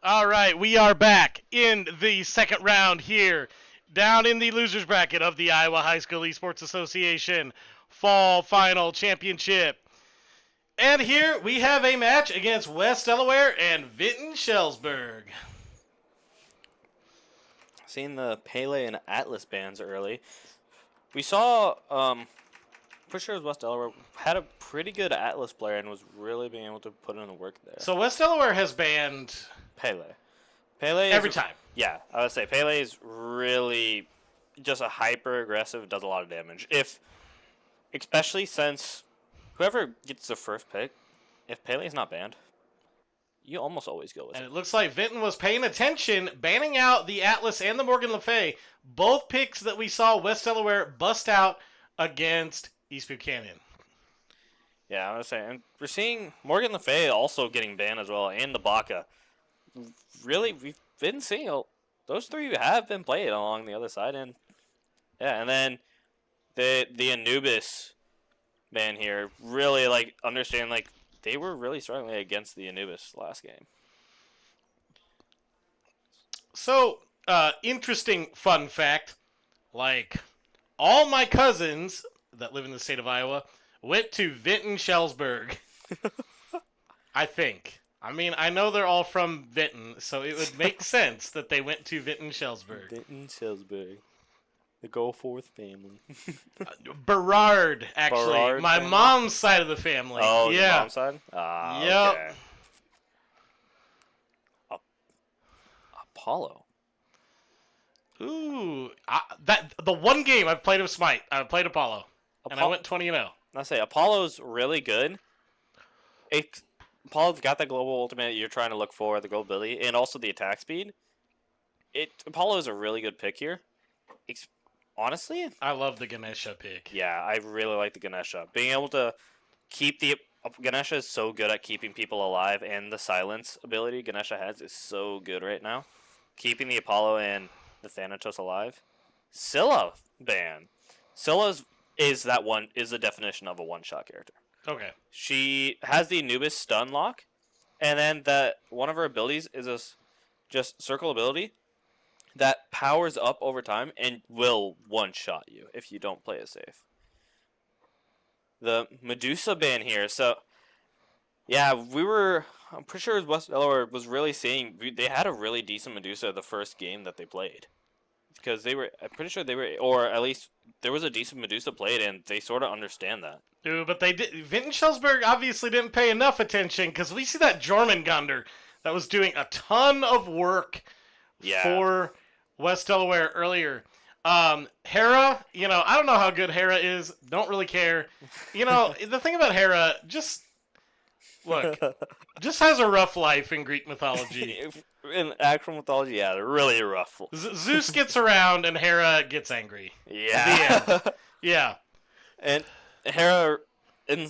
All right, we are back in the second round here, down in the losers bracket of the Iowa High School Esports Association Fall Final Championship. And here we have a match against West Delaware and Vinton Shellsburg. Seeing the Pele and Atlas bands early, we saw, pretty sure it was West Delaware, had a pretty good Atlas player and was really being able to put in the work there. So West Delaware has banned Pele. Pele every is, time. Yeah, I would say Pele is really just a hyper aggressive, does a lot of damage. Especially since whoever gets the first pick, if Pele is not banned, you almost always go with And it. it looks like Vinton was paying attention, banning out the Atlas and the Morgan Le Fay. Both picks that we saw West Delaware bust out against East Buchanan. Yeah, I was saying, and we're seeing Morgan Le Fay also getting banned as well, and the Baca. Really, we've been seeing those three have been played along the other side, and yeah, and then the Anubis ban here really understand they were really struggling against the Anubis last game. So, interesting fun fact, all my cousins that live in the state of Iowa went to Vinton Shellsburg. I think. I mean, I know they're all from Vinton, so it would make sense that they went to Vinton Shellsburg. Vinton Shellsburg, the Go Forth family. Berard, actually. Berard my family? mom's side of the family. Oh, yeah. the mom's side? Yep. Okay. Apollo. Ooh, the one game I've played of Smite, I played Apollo, and I went 20-0. I say Apollo's really good. Apollo's got that global ultimate you're trying to look for, the global ability, and also the attack speed. Apollo is a really good pick here. Honestly, I love the Ganesha pick. yeah, I really like the Ganesha. Being able to keep Ganesha is so good at keeping people alive, and the silence ability Ganesha has is so good right now. Keeping the Apollo and the Thanatos alive. Scylla ban. Scylla is the definition of a one-shot character. Okay. She has the Anubis stun lock, and then one of her abilities is just circle ability that powers up over time and will one-shot you if you don't play it safe. The Medusa ban here, so yeah, I'm pretty sure West Delaware was really seeing they had a really decent Medusa the first game that they played. Because I'm pretty sure or at least there was a decent Medusa played, and they sort of understand that. Dude, but they did. Vinton Shellsburg obviously didn't pay enough attention because we see that Jormungandr that was doing a ton of work for West Delaware earlier. Hera, I don't know how good Hera is. Don't really care. The thing about Hera, just has a rough life in Greek mythology. In actual mythology, yeah, they're really rough. Zeus gets around and Hera gets angry. Yeah. The end. Yeah. And Hera, in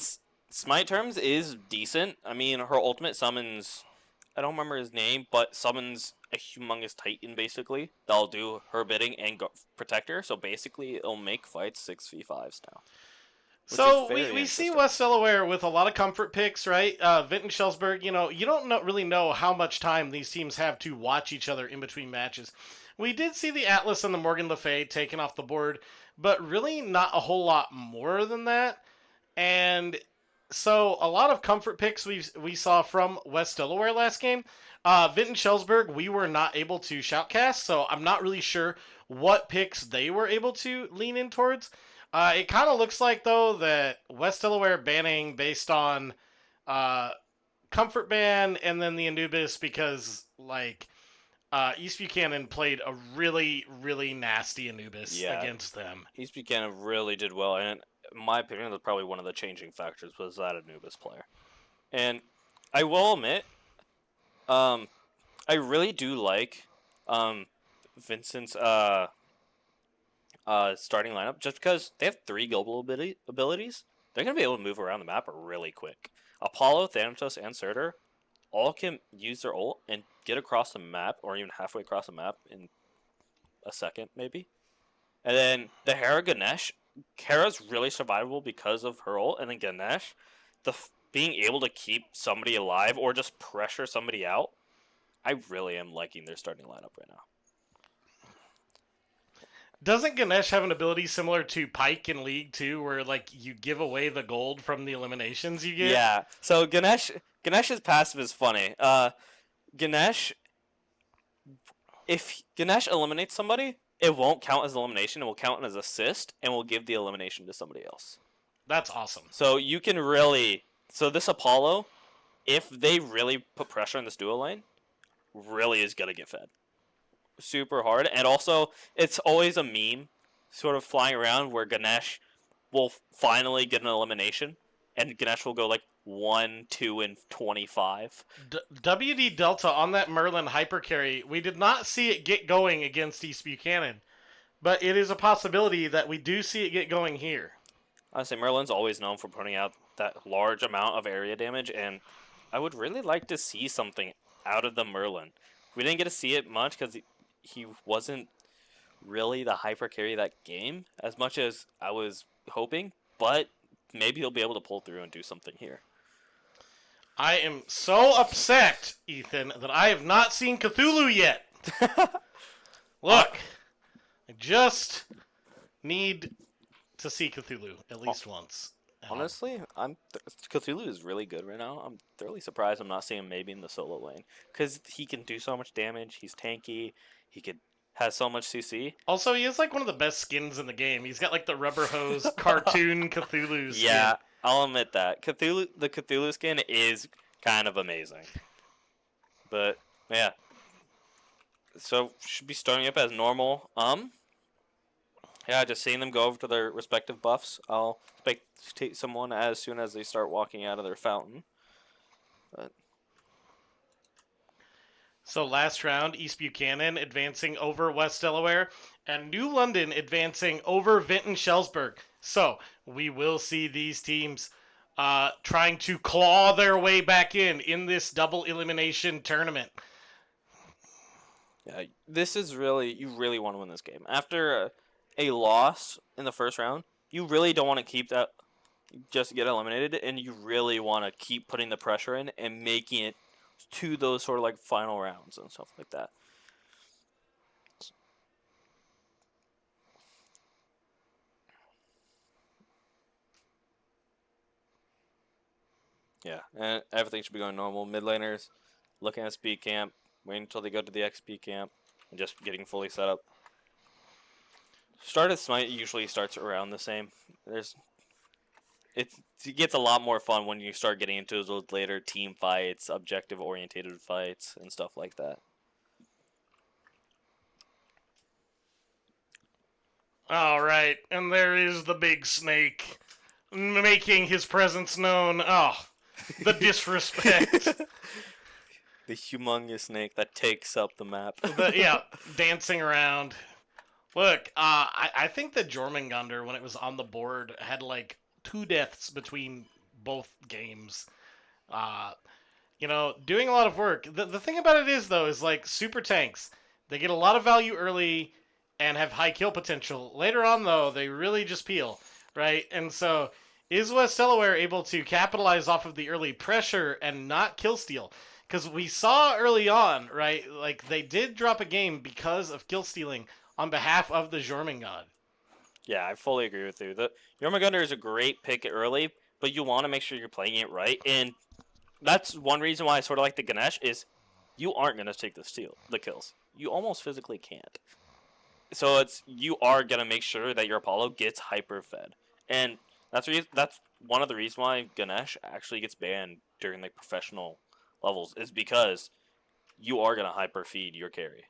Smite terms, is decent. I mean, her ultimate summons, I don't remember his name, but summons a humongous titan, basically. That'll do her bidding and protect her. So basically, it'll make fights 6v5s now. So we see West Delaware with a lot of comfort picks, right? Vinton Shellsburg, you don't really know how much time these teams have to watch each other in between matches. We did see the Atlas and the Morgan Le Fay taken off the board, but really not a whole lot more than that. And so a lot of comfort picks we saw from West Delaware last game. Vinton Shellsburg, we were not able to shoutcast, so I'm not really sure what picks they were able to lean in towards. It kind of looks like, though, that West Delaware banning based on Comfort ban and then the Anubis because, East Buchanan played a really, really nasty Anubis against them. East Buchanan really did well, and in my opinion, that's probably one of the changing factors was that Anubis player. And I will admit, I really do like Vincent's starting lineup, just because they have 3 global abilities. They're going to be able to move around the map really quick. Apollo, Thanatos, and Surtur all can use their ult and get across the map, or even halfway across the map in a second, maybe. And then the Hera Ganesh, Hera's really survivable because of her ult, and then Ganesh, being able to keep somebody alive or just pressure somebody out, I really am liking their starting lineup right now. Doesn't Ganesh have an ability similar to Pike in League 2 where, like, you give away the gold from the eliminations you get? Yeah, so Ganesh's passive is funny. Ganesh, if Ganesh eliminates somebody, it won't count as elimination. It will count as assist, and will give the elimination to somebody else. That's awesome. So you can really... So this Apollo, if they really put pressure on this duo lane, really is going to get fed. Super hard. And also, it's always a meme sort of flying around where Ganesh will finally get an elimination, and Ganesh will go like 1, 2, and 25. WD Delta on that Merlin hyper carry, we did not see it get going against East Buchanan, but it is a possibility that we do see it get going here. Honestly, Merlin's always known for putting out that large amount of area damage, and I would really like to see something out of the Merlin. We didn't get to see it much because he wasn't really the hyper carry that game as much as I was hoping, but maybe he'll be able to pull through and do something here. I am so upset, Ethan, that I have not seen Cthulhu yet. Look, I just need to see Cthulhu at least once. Honestly, Cthulhu is really good right now. I'm thoroughly surprised I'm not seeing him maybe in the solo lane because he can do so much damage. He's tanky. He has so much CC. Also, he is like one of the best skins in the game. He's got like the rubber hose cartoon Cthulhu skin. Yeah, I'll admit that. The Cthulhu skin is kind of amazing. But yeah. So should be starting up as normal. Yeah, just seeing them go over to their respective buffs. I'll take someone as soon as they start walking out of their fountain. But so last round, East Buchanan advancing over West Delaware, and New London advancing over Vinton Shellsburg. So we will see these teams trying to claw their way back in this double elimination tournament. Yeah, this is you really want to win this game. After a loss in the first round, you really don't want to keep that just to get eliminated, and you really want to keep putting the pressure in and making it to those sort of like final rounds and stuff like that. Yeah, and everything should be going normal. Mid laners looking at speed camp, waiting until they go to the XP camp, and just getting fully set up. Start of Smite usually starts around the same. It gets a lot more fun when you start getting into those later team fights, objective-orientated fights, and stuff like that. All right, and there is the big snake making his presence known. Oh, the disrespect. The humongous snake that takes up the map. Yeah, dancing around. Look, I think that Jormungandr, when it was on the board, had like 2 deaths between both games. Doing a lot of work. The thing about it is, though, is like super tanks. They get a lot of value early and have high kill potential. Later on, though, they really just peel, right? And so, is West Delaware able to capitalize off of the early pressure and not kill steal? Because we saw early on, right, like they did drop a game because of kill stealing on behalf of the Jormungand. Yeah, I fully agree with you. The Jormungandr is a great pick early, but you want to make sure you're playing it right. And that's one reason why I sort of like the Ganesh is you aren't going to take the kills. You almost physically can't. So you are going to make sure that your Apollo gets hyper fed. And that's one of the reasons why Ganesh actually gets banned during like professional levels is because you are going to hyper feed your carry.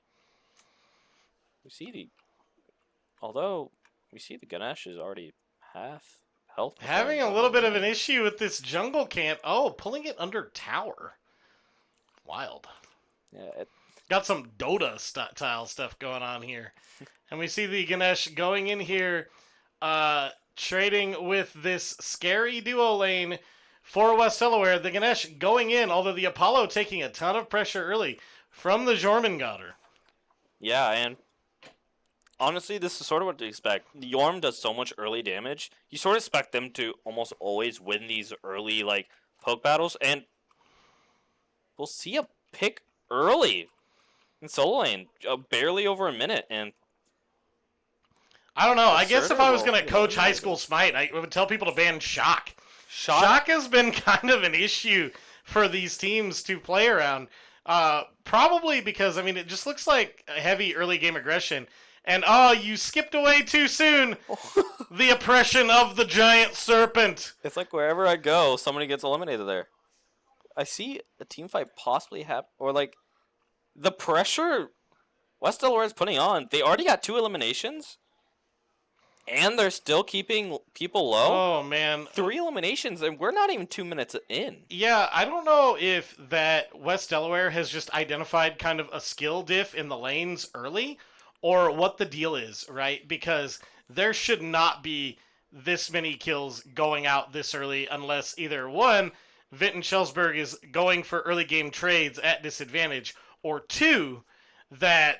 Although we see the Ganesh is already half health. Having a little bit of an issue with this jungle camp. Oh, pulling it under tower. Wild. Yeah, got some Dota style stuff going on here. And we see the Ganesh going in here, trading with this scary duo lane for West Delaware. The Ganesh going in, although the Apollo taking a ton of pressure early from the Jormungandr. Yeah, and honestly, this is sort of what to expect. Yorm does so much early damage. You sort of expect them to almost always win these early, like, poke battles. And we'll see a pick early In solo lane, barely over a minute, and I don't know. I guess if I was going to coach high school Smite, I would tell people to ban Shock. Shock has been kind of an issue for these teams to play around. Probably because, I mean, it just looks like a heavy early game aggression. And, you skipped away too soon. The oppression of the giant serpent. It's like wherever I go, somebody gets eliminated there. I see a team fight possibly happen, or like the pressure West Delaware is putting on. They already got 2 eliminations. And they're still keeping people low. Oh, man. 3 eliminations, and we're not even 2 minutes in. Yeah, I don't know if that West Delaware has just identified kind of a skill diff in the lanes early, or what the deal is, right? Because there should not be this many kills going out this early unless either one, Vinton Schellsberg is going for early game trades at disadvantage, or 2, that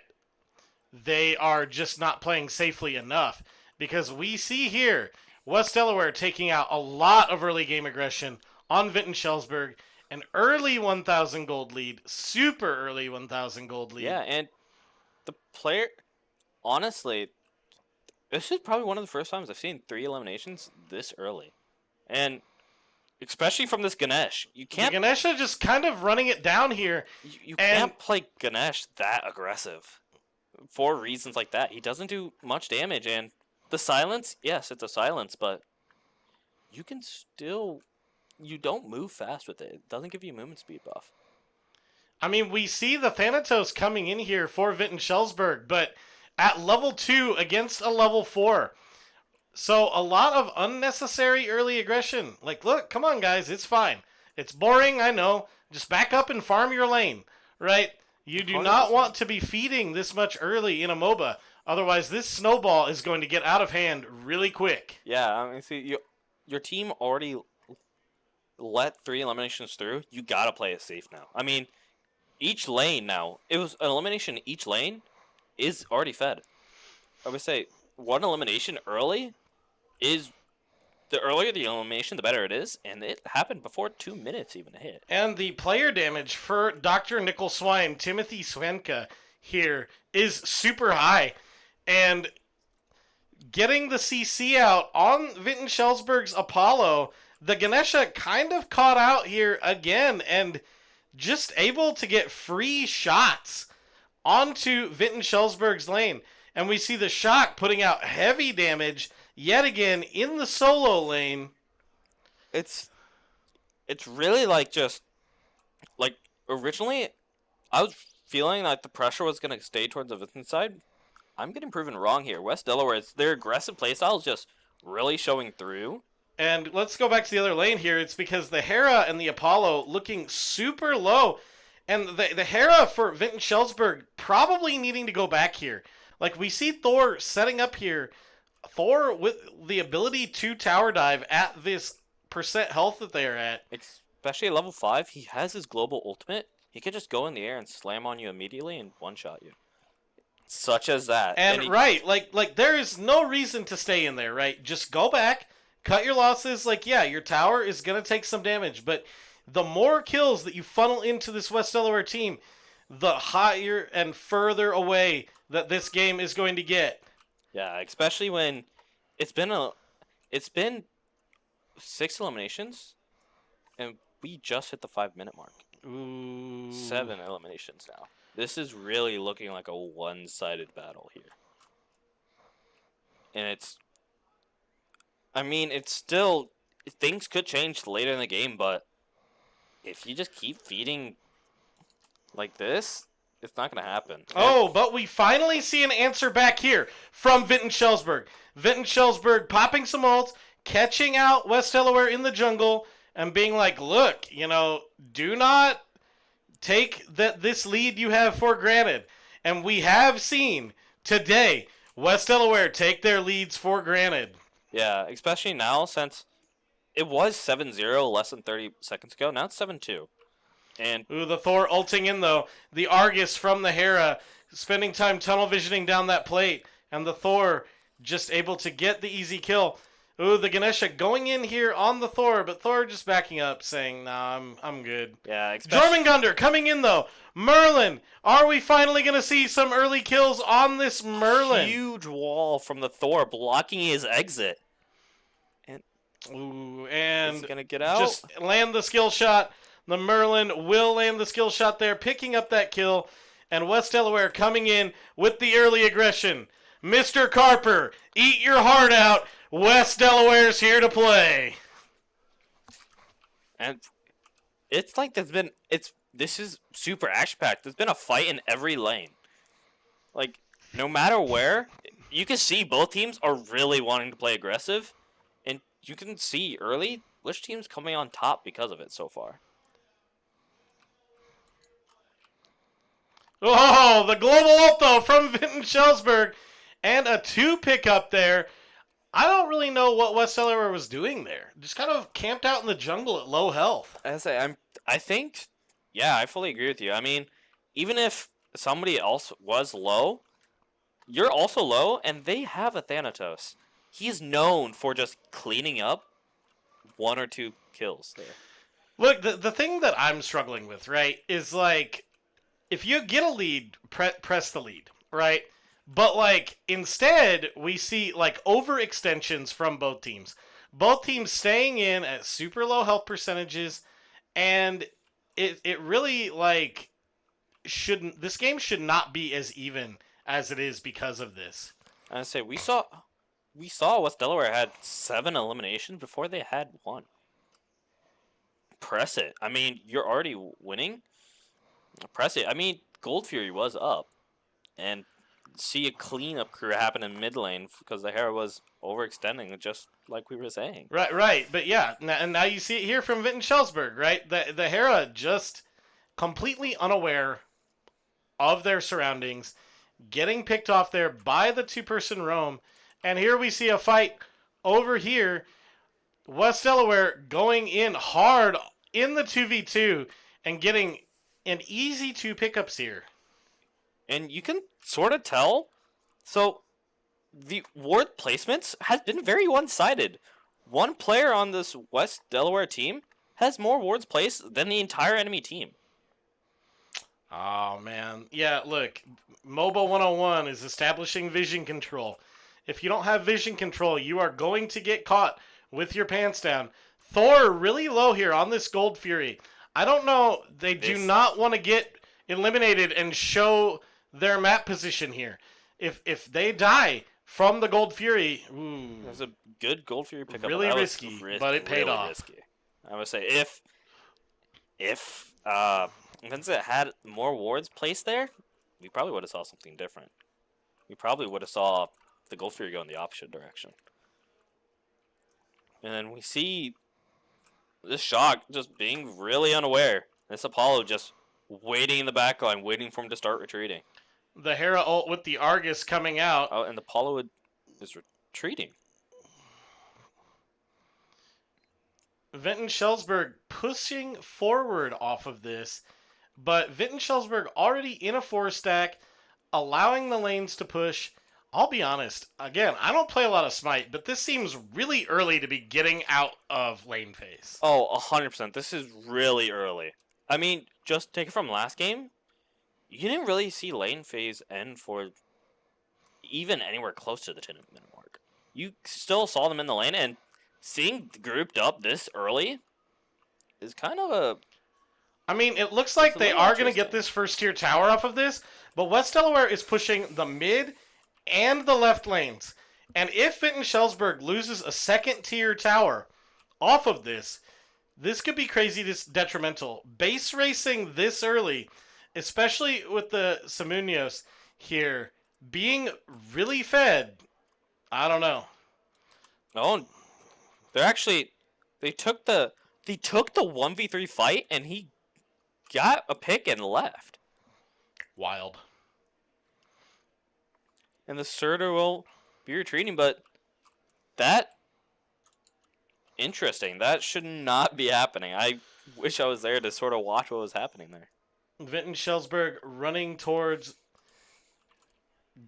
they are just not playing safely enough. Because we see here, West Delaware taking out a lot of early game aggression on Vinton Schellsberg, an early 1,000 gold lead, super early 1,000 gold lead. Yeah, and the player, honestly, this is probably one of the first times I've seen 3 eliminations this early. And especially from this Ganesh. You can't. The Ganesh is just kind of running it down here. You can't play Ganesh that aggressive for reasons like that. He doesn't do much damage, and the silence, yes, it's a silence, but you can still, you don't move fast with it. It doesn't give you movement speed buff. I mean, we see the Thanatos coming in here for Vinton Schellsberg, but at level 2 against a level 4. So a lot of unnecessary early aggression. Like, look, come on, guys, it's fine. It's boring, I know. Just back up and farm your lane, right? You do 100%. Not want to be feeding this much early in a MOBA. Otherwise, this snowball is going to get out of hand really quick. Yeah, I mean, see, your team already let 3 eliminations through. You gotta play it safe now. I mean, each lane now, it was an elimination. Each lane is already fed. I would say 1 elimination early is the earlier the elimination, the better it is, and it happened before 2 minutes even hit. And the player damage for Dr. Nickel Swine, Timothy Swenka here is super high. And getting the CC out on Vinton Schellsberg's Apollo, the Ganesha kind of caught out here again and just able to get free shots onto Vinton Schellsberg's lane. And we see the Shock putting out heavy damage yet again in the solo lane. It's really like just, like, originally I was feeling like the pressure was going to stay towards the Vinton side. I'm getting proven wrong here. West Delaware, their aggressive playstyle is just really showing through. And let's go back to the other lane here. It's because the Hera and the Apollo looking super low. And the Hera for Vinton Schellsberg probably needing to go back here. Like, we see Thor setting up here. Thor with the ability to tower dive at this percent health that they are at. Especially at level 5, he has his global ultimate. He can just go in the air and slam on you immediately and one-shot you. Such as that. And right, like there is no reason to stay in there, right? Just go back, cut your losses. Like, yeah, your tower is going to take some damage, but the more kills that you funnel into this West Delaware team, the higher and further away that this game is going to get. Yeah, especially when it's been 6 eliminations, and we just hit the 5-minute mark. Ooh. 7 eliminations now. This is really looking like a one-sided battle here. And it's still, things could change later in the game, but if you just keep feeding like this, it's not going to happen. Oh, but we finally see an answer back here from Vinton Schellsberg. Vinton Schellsberg popping some ults, catching out West Delaware in the jungle, and being like, look, do not take this lead you have for granted. And we have seen today West Delaware take their leads for granted. Yeah, especially now since it was 7-0 less than 30 seconds ago. Now it's 7-2. And ooh, the Thor ulting in, though. The Argus from the Hera spending time tunnel visioning down that plate. And the Thor just able to get the easy kill. Ooh, the Ganesha going in here on the Thor, but Thor just backing up, saying, "Nah, I'm good." Yeah, Jormungandr coming in though. Merlin, are we finally gonna see some early kills on this Merlin? Huge wall from the Thor blocking his exit. Ooh, and is he gonna get out? Just land the skill shot. The Merlin will land the skill shot there, picking up that kill. And West Delaware coming in with the early aggression. Mr. Carper, eat your heart out. West Delaware's here to play. And it's like this is super action-packed. There's been a fight in every lane. Like, no matter where, you can see both teams are really wanting to play aggressive. And you can see early which team's coming on top because of it so far. Oh, the global ult though from Vinton Schellsberg. And a 2 pickup there. I don't really know what West Delaware was doing there. Just kind of camped out in the jungle at low health. I think, yeah, I fully agree with you. I mean, even if somebody else was low, you're also low, and they have a Thanatos. He's known for just cleaning up 1 or 2 kills there. Look, the thing that I'm struggling with, right, is like, if you get a lead, press the lead, right? But, like, instead, we see, like, overextensions from both teams. Both teams staying in at super low health percentages, and it really, like, shouldn't... This game should not be as even as it is because of this. I say, we saw West Delaware had 7 eliminations before they had 1. Press it. I mean, you're already winning. Press it. I mean, Gold Fury was up, and see a cleanup crew happen in mid lane because the Hera was overextending, just like we were saying. Right. But yeah, and now you see it here from Vinton Schellsberg, right? The Hera just completely unaware of their surroundings, getting picked off there by the 2-person roam. And here we see a fight over here. West Delaware going in hard in the 2v2 and getting an easy 2 pickups here. And you can sort of tell. So the ward placements has been very one-sided. One player on this West Delaware team has more wards placed than the entire enemy team. Oh, man. Yeah, look, MOBA 101 is establishing vision control. If you don't have vision control, you are going to get caught with your pants down. Thor really low here on this Gold Fury. I don't know. They do not want to get eliminated and show their map position here. If they die from the Gold Fury, ooh, that's a good Gold Fury pickup. Really risky, but it paid off. Risky. I would say if Vincent had more wards placed there, we probably would have saw something different. We probably would have saw the Gold Fury go in the opposite direction. And then we see this Shock just being really unaware. This Apollo just waiting in the back line, waiting for him to start retreating. The Hera ult with the Argus coming out. Oh, and the Apollo is retreating. Vinton Schellsberg pushing forward off of this, but Vinton Schellsberg already in a 4-stack, allowing the lanes to push. I'll be honest, again, I don't play a lot of Smite, but this seems really early to be getting out of lane phase. Oh, 100%. This is really early. I mean, just take it from last game. You didn't really see lane phase end for even anywhere close to the 10-minute mark. You still saw them in the lane, and seeing grouped up this early is kind of a... I mean, it looks like they are going to get this first-tier tower off of this, but West Delaware is pushing the mid and the left lanes. And if Vinton Schellsberg loses a second-tier tower off of this, this could be crazy detrimental. Base racing this early, especially with the Samunios here being really fed, I don't know. Oh, they took the 1v3 fight, and he got a pick and left. Wild. And the Surtur will be retreating, but that... Interesting. That should not be happening. I wish I was there to sort of watch what was happening there. Vinton Schellsberg running towards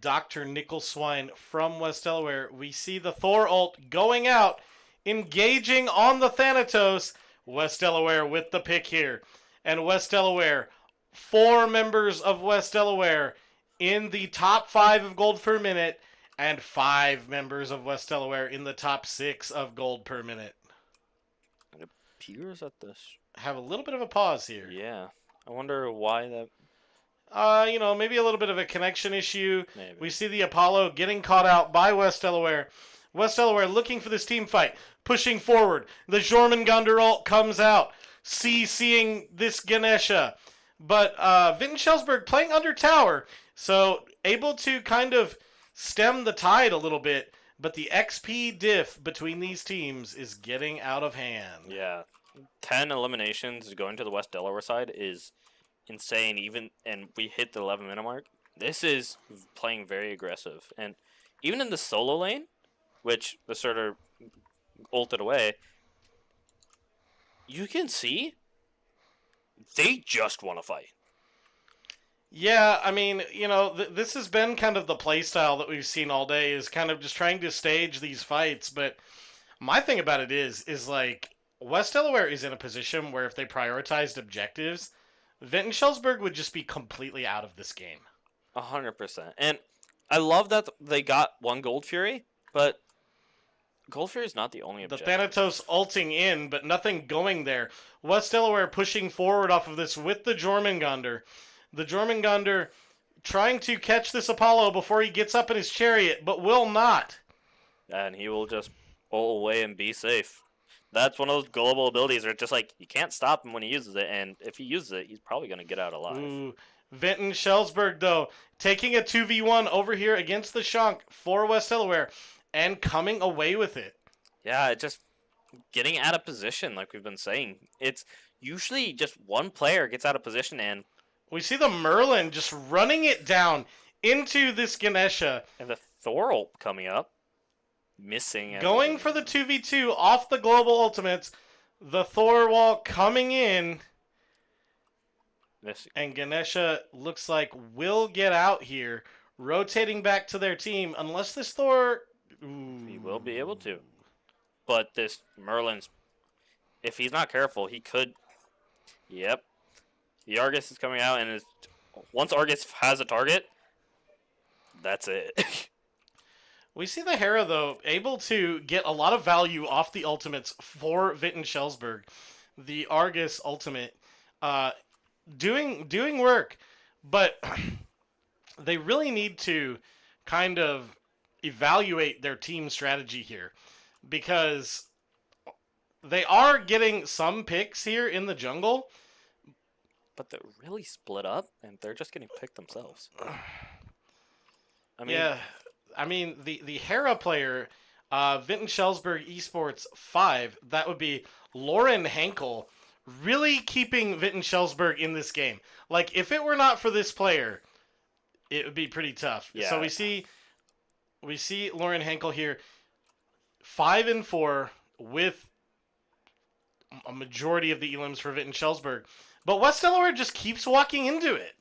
Dr. Nicholswine from West Delaware. We see the Thor ult going out, engaging on the Thanatos. West Delaware with the pick here. And West Delaware, 4 members of West Delaware in the top 5 of gold per minute, and 5 members of West Delaware in the top 6 of gold per minute. It appears that this have a little bit of a pause here. Yeah. I wonder why that. Maybe a little bit of a connection issue. Maybe. We see the Apollo getting caught out by West Delaware. West Delaware looking for this team fight, pushing forward. The Jormungandr ult comes out, CCing this Ganesha. But Vinton Schellsberg playing under tower, so able to kind of stem the tide a little bit. But the XP diff between these teams is getting out of hand. Yeah. 10 eliminations going to the West Delaware side is insane, and we hit the 11-minute mark. This is playing very aggressive, and even in the solo lane, which the Surtur ulted away, you can see they just want to fight. Yeah, I mean, this has been kind of the play style that we've seen all day, is kind of just trying to stage these fights. But my thing about it is like, West Delaware is in a position where if they prioritized objectives, Vinton Schellsberg would just be completely out of this game. 100%. And I love that they got 1 Gold Fury, but Gold Fury is not the only objective. The Thanatos ulting in, but nothing going there. West Delaware pushing forward off of this with the Jormungandr. The Jormungandr trying to catch this Apollo before he gets up in his chariot, but will not. And he will just pull away and be safe. That's one of those global abilities where it's just like, you can't stop him when he uses it, and if he uses it, he's probably going to get out alive. Ooh. Vinton Schellsberg, though, taking a 2v1 over here against the Shunk for West Delaware, and coming away with it. Yeah, it's just getting out of position, like we've been saying. It's usually just one player gets out of position, and we see the Merlin just running it down into this Ganesha. And the Thor ult coming up. Missing. Going for the 2v2 off the global ultimates. The Thor wall coming in. Missing. And Ganesha looks like will get out here. Rotating back to their team. Unless this Thor... Ooh. He will be able to. But this Merlin's... If he's not careful, he could... Yep. The Argus is coming out, and once Argus has a target, that's it. We see the Hera, though, able to get a lot of value off the ultimates for Vinton Schellsberg. The Argus ultimate doing work, but they really need to kind of evaluate their team strategy here, because they are getting some picks here in the jungle. But they're really split up, and they're just getting picked themselves. I mean, the Hera player, Vinton Schellsberg Esports 5, that would be Lauren Henkel, really keeping Vinton Schellsberg in this game. Like, if it were not for this player, it would be pretty tough. Yeah. So we see Lauren Henkel here, 5-4 with a majority of the elims for Vinton Schellsberg. But West Delaware just keeps walking into it.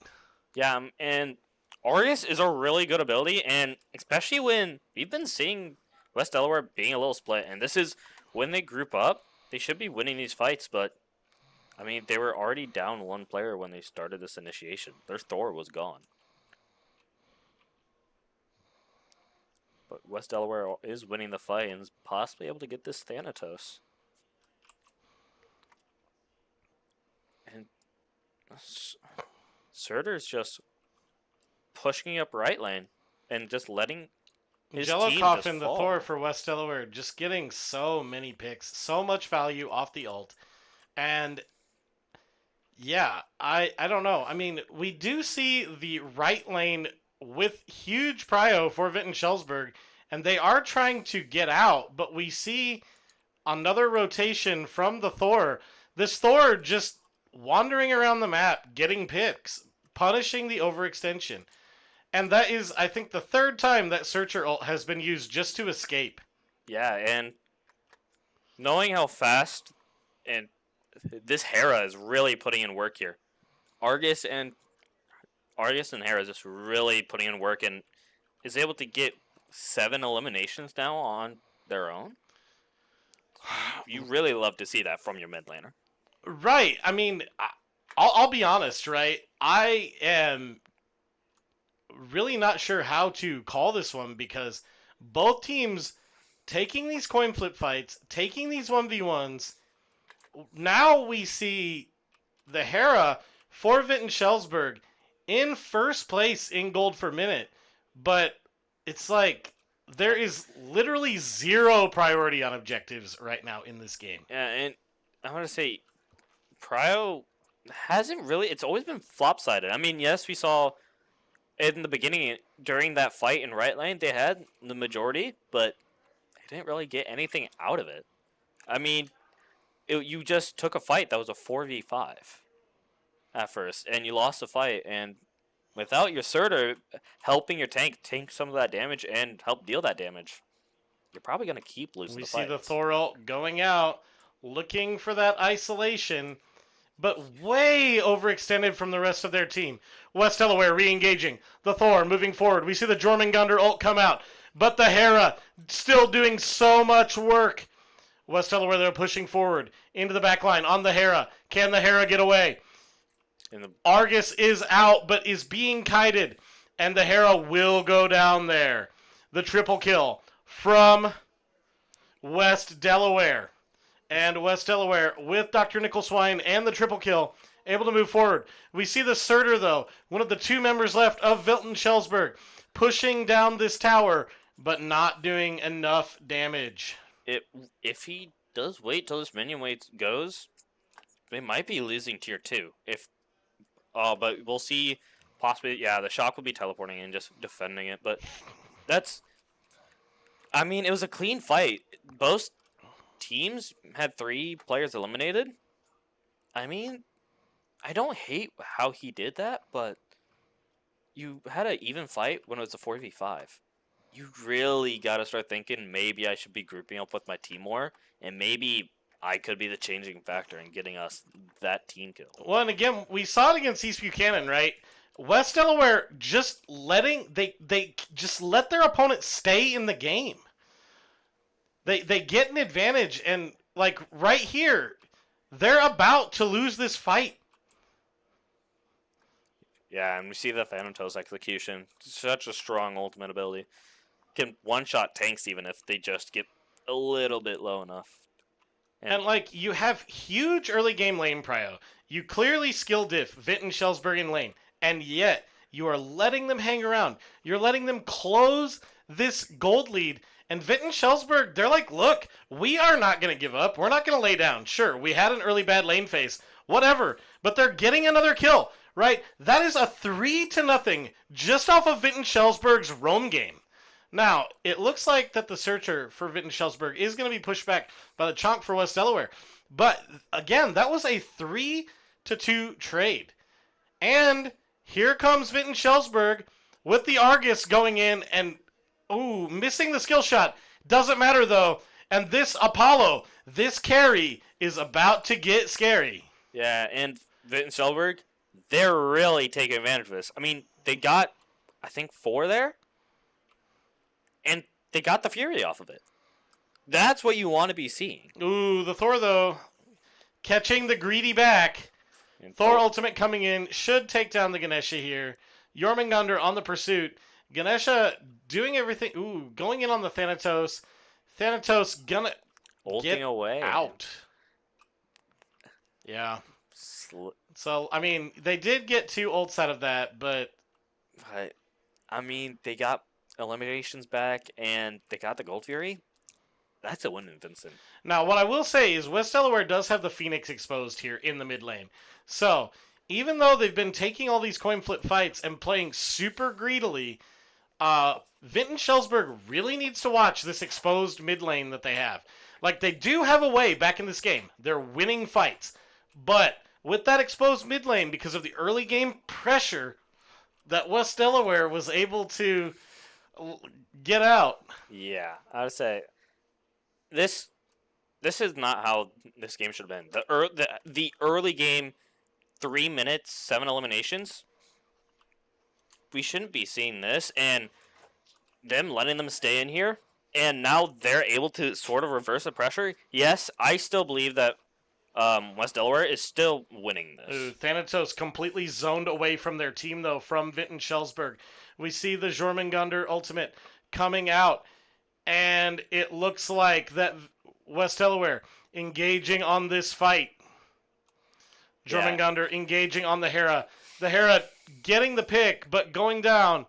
Yeah, and Argus is a really good ability, and especially when we've been seeing West Delaware being a little split, and this is when they group up, they should be winning these fights, but I mean, they were already down 1 player when they started this initiation. Their Thor was gone. But West Delaware is winning the fight and is possibly able to get this Thanatos. And Surtur's just pushing up right lane and just letting his team just Jello the fall. Thor for West Delaware, just getting so many picks, so much value off the ult. And yeah, I don't know. I mean, we do see the right lane with huge prio for Vinton Schellsberg, and they are trying to get out, but we see another rotation from the Thor. This Thor just wandering around the map, getting picks, punishing the overextension. And that is, I think, the 3rd time that Searcher ult has been used just to escape. Yeah, and knowing how fast and this Hera is really putting in work here. Argus and Hera is just really putting in work, and is able to get 7 eliminations now on their own. You really love to see that from your mid laner. Right. I mean, I'll be honest, right? I am really not sure how to call this one because both teams taking these coin flip fights, taking these 1v1s, now we see the Hera for Vinton Schellsberg in first place in gold per minute, but it's like there is literally zero priority on objectives right now in this game. Yeah, and I want to say Prio hasn't really, it's always been flop-sided. I mean, yes, we saw in the beginning, during that fight in right lane, they had the majority, but they didn't really get anything out of it. I mean, you just took a fight that was a 4v5 at first, and you lost the fight, and without your Surtur helping your tank take some of that damage and help deal that damage, you're probably going to keep losing the fight. We see the Thor ult going out, looking for that isolation, but way overextended from the rest of their team. West Delaware re-engaging. The Thor moving forward. We see the Jormungandr ult come out, but the Hera still doing so much work. West Delaware, they're pushing forward into the back line on the Hera. Can the Hera get away? Argus is out, but is being kited, and the Hera will go down there. The triple kill from West Delaware. And West Delaware, with Dr. Nicholswine and the triple kill, able to move forward. We see the Surtur, though, one of the 2 members left of Vinton Schellsberg, pushing down this tower, but not doing enough damage. If he does wait till this minion wave goes, they might be losing tier 2. But we'll see. Possibly, yeah, the Shock will be teleporting and just defending it. But I mean, it was a clean fight. Both teams had 3 players eliminated. I mean, I don't hate how he did that, but you had an even fight when it was a 4v5. You really got to start thinking, maybe I should be grouping up with my team more, and maybe I could be the changing factor in getting us that team kill. Well, and again, we saw it against East Buchanan, right? West Delaware just they just let their opponent stay in the game. They get an advantage, and like right here, they're about to lose this fight. Yeah, and we see the Phantom Toast execution. Such a strong ultimate ability. Can one-shot tanks even if they just get a little bit low enough. And like, you have huge early game lane prio. You clearly skill diff Vinton Schellsberg in lane, and yet you are letting them hang around. You're letting them close this gold lead. And Vinton Schellsberg, they're like, look, we are not going to give up. We're not going to lay down. Sure, we had an early bad lane phase. Whatever. But they're getting another kill, right? That is a 3-0 just off of Vinton Schellsberg's roam game. Now, it looks like that the searcher for Vinton Schellsberg is going to be pushed back by the chonk for West Delaware. But, again, that was a 3-2 trade. And here comes Vinton Schellsberg with the Argus going in and, missing the skill shot. Doesn't matter, though. And this Apollo, this carry, is about to get scary. Yeah, and Vinton Schellsberg, they're really taking advantage of this. I mean, they got, I think, 4 there. And they got the Fury off of it. That's what you want to be seeing. Ooh, the Thor, though, catching the greedy back. And Thor ultimate coming in. Should take down the Ganesha here. Jormungandr on the pursuit. Ganesha doing everything. Ooh, going in on the Thanatos. Thanatos gonna get away out. Yeah. So, I mean, they did get 2 ults out of that, but... I mean, they got eliminations back, and they got the Gold Fury. That's a win in Vincent. Now, what I will say is West Delaware does have the Phoenix exposed here in the mid lane. So, even though they've been taking all these coin flip fights and playing super greedily, Vinton Schellsberg really needs to watch this exposed mid lane that they have. Like, they do have a way back in this game. They're winning fights. But with that exposed mid lane, because of the early game pressure that West Delaware was able to get out. Yeah, I would say this is not how this game should have been. The early game, 3 minutes, 7 eliminations. We shouldn't be seeing this, and them letting them stay in here, and now they're able to sort of reverse the pressure. Yes, I still believe that West Delaware is still winning this. Ooh, Thanatos completely zoned away from their team, though, from Vinton Schellsberg. We see the Jormungandr ultimate coming out, and it looks like that West Delaware engaging on this fight. Jormungandr engaging on the Hera. The Hera getting the pick, but going down.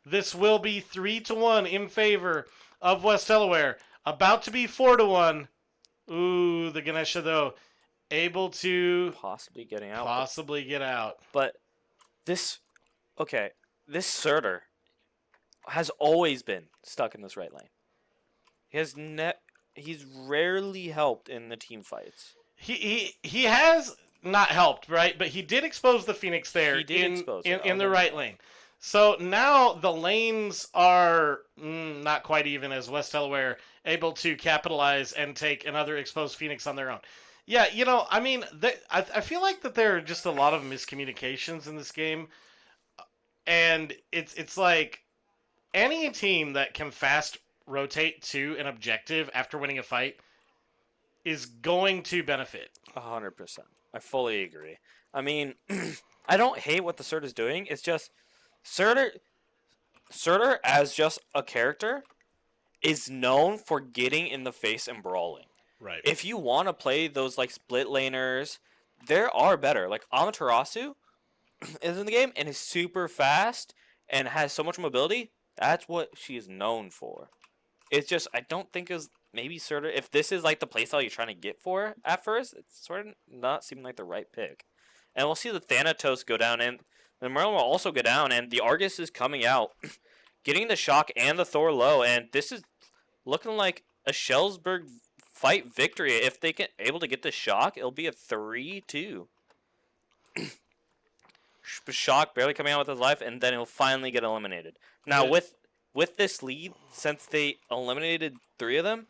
This will be 3-1 in favor of West Delaware. About to be 4-1. Ooh, the Ganesha, though, able to possibly getting out. Possibly get out. But this Surtur has always been stuck in this right lane. He's rarely helped in the team fights. He has not helped, right? But he did expose the Phoenix there in the right lane. So now the lanes are not quite even, as West Delaware able to capitalize and take another exposed Phoenix on their own. Yeah, I mean, I feel like that there are just a lot of miscommunications in this game, and it's like any team that can fast rotate to an objective after winning a fight is going to benefit. 100%. I fully agree. I mean, I don't hate what the Surtur is doing. It's just Surtur as just a character is known for getting in the face and brawling. Right. If you want to play those like split laners, there are better. Like Amaterasu is in the game and is super fast and has so much mobility. That's what she is known for. It's just I don't think is maybe Surtur. If this is like the playstyle you're trying to get for at first, it's sort of not seeming like the right pick. And we'll see the Thanatos go down, and the Merlin will also go down, and the Argus is coming out, getting the shock and the Thor low, and this is looking like a Schellsberg fight victory. If they get able to get the shock, it'll be a 3-2. Shock barely coming out with his life, and then he'll finally get eliminated. Now with this lead, since they eliminated 3 of them,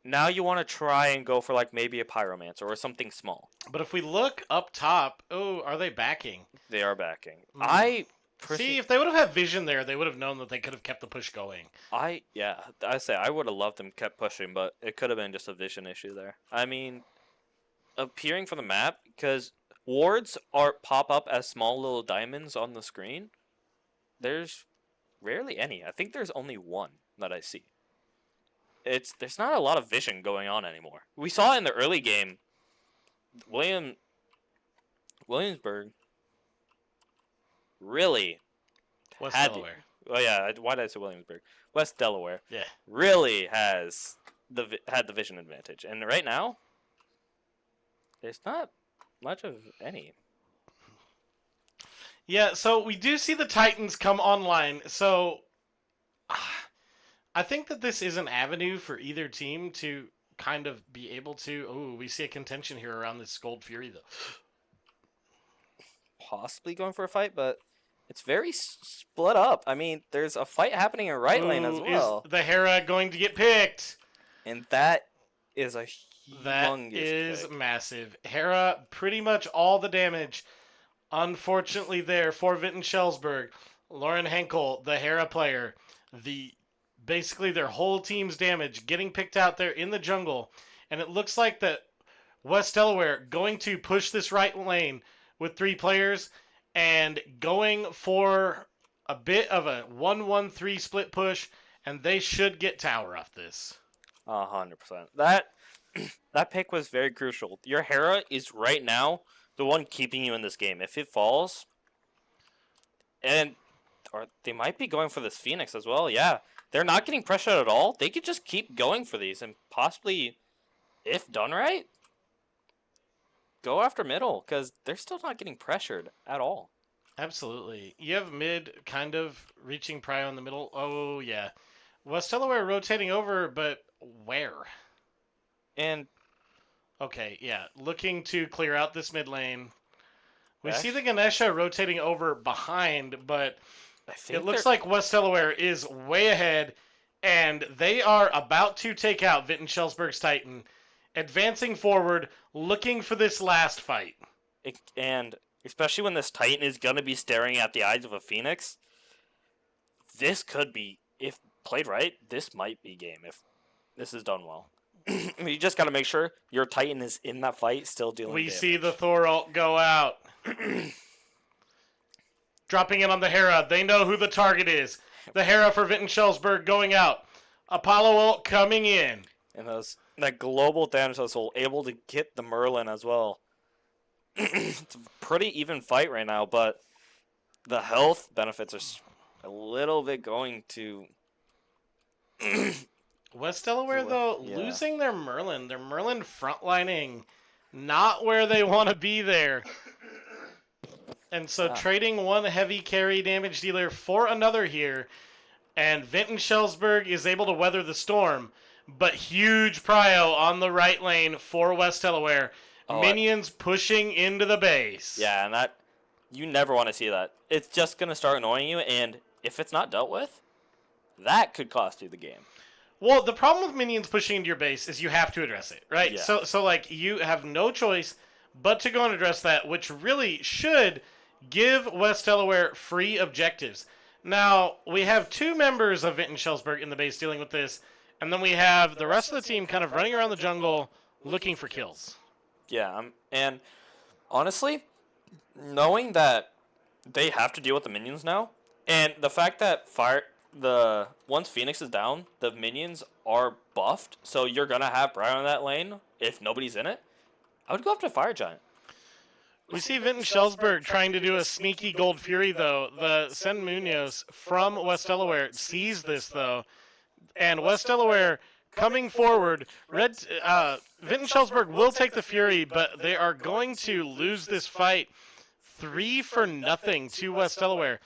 now you want to try and go for like maybe a Pyromancer or something small. But if we look up top, are they backing? They are backing. See, if they would have had vision there, they would have known that they could have kept the push going. I would have loved them kept pushing, but it could have been just a vision issue there. I mean, appearing from the map, because wards pop up as small little diamonds on the screen. There's rarely any. I think there's only one that I see. There's not a lot of vision going on anymore. We saw in the early game, Williamsburg really West Delaware. Why did I say Williamsburg? West Delaware. Yeah. Really had the vision advantage, and right now, there's not much of any. Yeah, so we do see the Titans come online. So I think that this is an avenue for either team to kind of be able to... Oh, we see a contention here around this Gold Fury, though. Possibly going for a fight, but it's very split up. I mean, there's a fight happening in right lane as well. Is the Hera going to get picked? And that is a humongous That is pick. massive. Hera, pretty much all the damage. Unfortunately there for Vinton Schellsberg. Lauren Henkel, the Hera player, basically their whole team's damage getting picked out there in the jungle. And it looks like that West Delaware going to push this right lane with 3 players and going for a bit of a 1-1-3 split push, and they should get tower off this. 100%. That pick was very crucial. Your Hera is right now the one keeping you in this game. If it falls, or they might be going for this Phoenix as well. Yeah, they're not getting pressured at all. They could just keep going for these and possibly, if done right, go after middle, because they're still not getting pressured at all. Absolutely. You have mid kind of reaching prio in the middle. Oh, yeah. West Delaware rotating over, but where? And okay, yeah. Looking to clear out this mid lane. We see the Ganesha rotating over behind, but it looks like West Delaware is way ahead, and they are about to take out Vinton Schellsberg's Titan, advancing forward, looking for this last fight. And especially when this Titan is going to be staring at the eyes of a Phoenix, this could be, if played right, this might be game if this is done well. You just got to make sure your Titan is in that fight, still dealing We damage. see the Thor ult go out. Dropping in on the Hera. They know who the target is. The Hera for Vinton Schellsberg going out. Apollo ult coming in. And that global Thanatos ult able to get the Merlin as well. It's a pretty even fight right now, but the health benefits are a little bit going to West Delaware, though, losing their Merlin frontlining, not where they want to be there. And so trading one heavy carry damage dealer for another here, and Vinton Schellsberg is able to weather the storm, but huge prio on the right lane for West Delaware. Minions pushing into the base. Yeah, and that, you never want to see that. It's just going to start annoying you, and if it's not dealt with, that could cost you the game. Well, the problem with minions pushing into your base is you have to address it, right? Yeah. So like, you have no choice but to go and address that, which really should give West Delaware free objectives. Now, we have two members of Vinton Schellsberg in the base dealing with this, and then we have the rest of the team kind of running around the jungle looking for kills. Yeah, and honestly, knowing that they have to deal with the minions now, and the fact that once Phoenix is down, the minions are buffed, so you're gonna have Brian in that lane if nobody's in it. I would go after Fire Giant. We see Vinton Schellsberg trying to do a sneaky Gold Fury, though. The Sen Munoz from West Delaware sees this, though, and West Delaware coming forward. Vinton Schellsberg will take the Fury, but they are going to lose this fight 3-0 to West Delaware.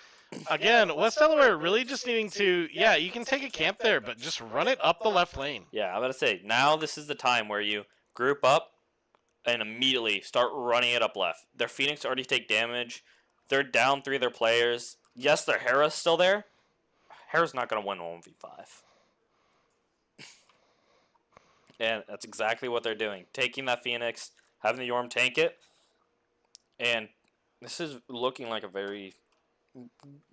Again, West Delaware really just needing to, you can take a camp there, but just run it up the left lane. Yeah, I'm going to say, now this is the time where you group up and immediately start running it up left. Their Phoenix already take damage. They're down 3 of their players. Yes, their Hera's still there. Hera's not going to win 1v5. And that's exactly what they're doing. Taking that Phoenix, having the Yorm tank it. And this is looking like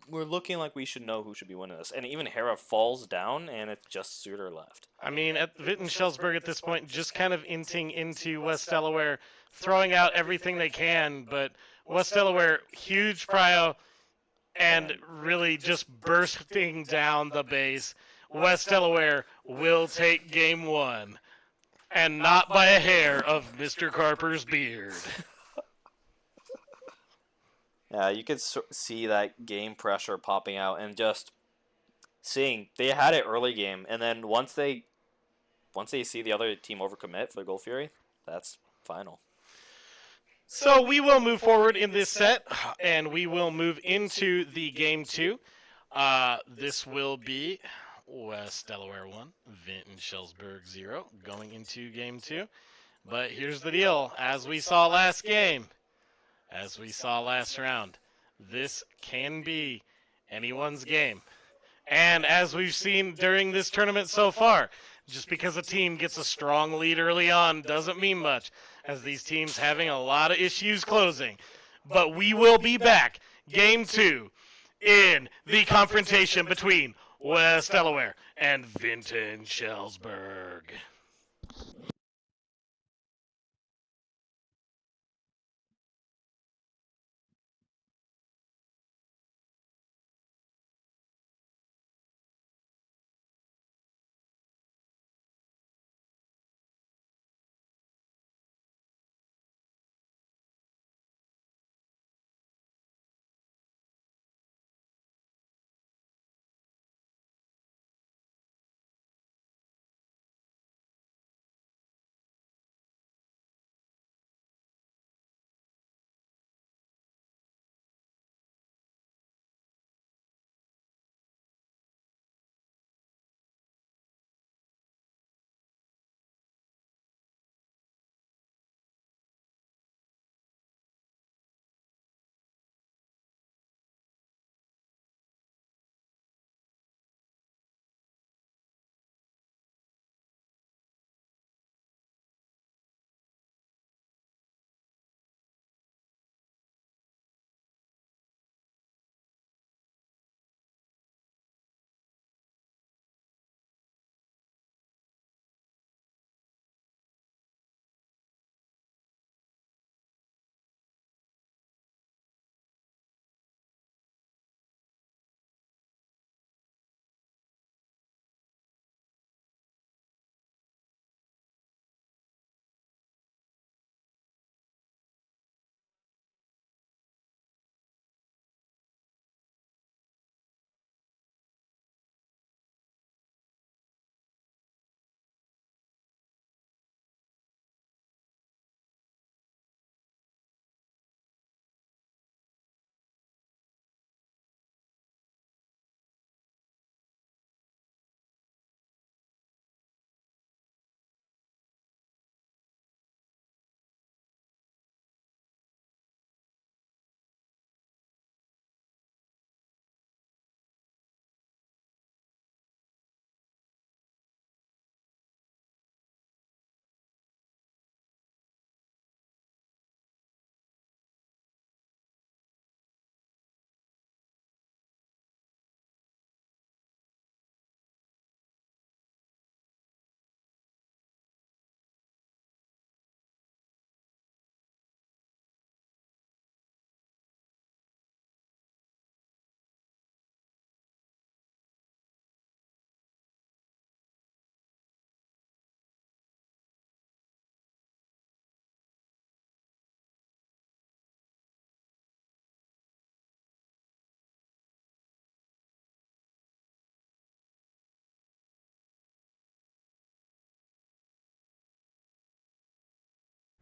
we're looking like we should know who should be winning this. And even Hera falls down, and it's just Suitor left. I mean, at Vinton Schellsberg at this point, just kind of inting into West Delaware, throwing out everything they can, but West Delaware, huge prio, and really just bursting down the base. West Delaware will take game 1, and not by a hair of Mr. Carper's beard. Yeah, you could see that game pressure popping out, and just seeing they had it early game, and then once they see the other team overcommit for the Gold Fury, that's final. So we will move forward in this set, and we will move into the game 2. This will be West Delaware 1, Vinton Schellsberg 0, going into game 2. But here's the deal: as we saw last game, as we saw last round, this can be anyone's game. And as we've seen during this tournament so far, just because a team gets a strong lead early on doesn't mean much, as these teams having a lot of issues closing. But we will be back, game 2, in the confrontation between West Delaware and Vinton Schellsberg.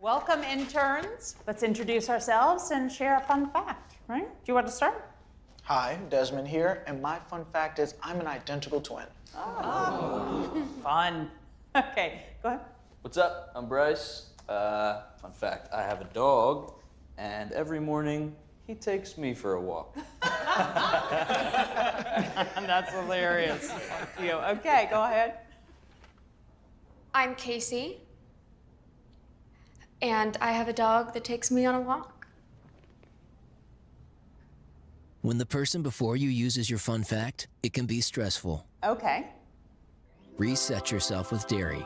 Welcome, interns. Let's introduce ourselves and share a fun fact, right? Do you want to start? Hi, Desmond here, and my fun fact is I'm an identical twin. Oh. Fun. Okay, go ahead. What's up? I'm Bryce. Fun fact, I have a dog, and every morning he takes me for a walk. That's hilarious. Thank you. Okay, go ahead. I'm Casey, and I have a dog that takes me on a walk. When the person before you uses your fun fact, it can be stressful. Okay. Reset yourself with dairy.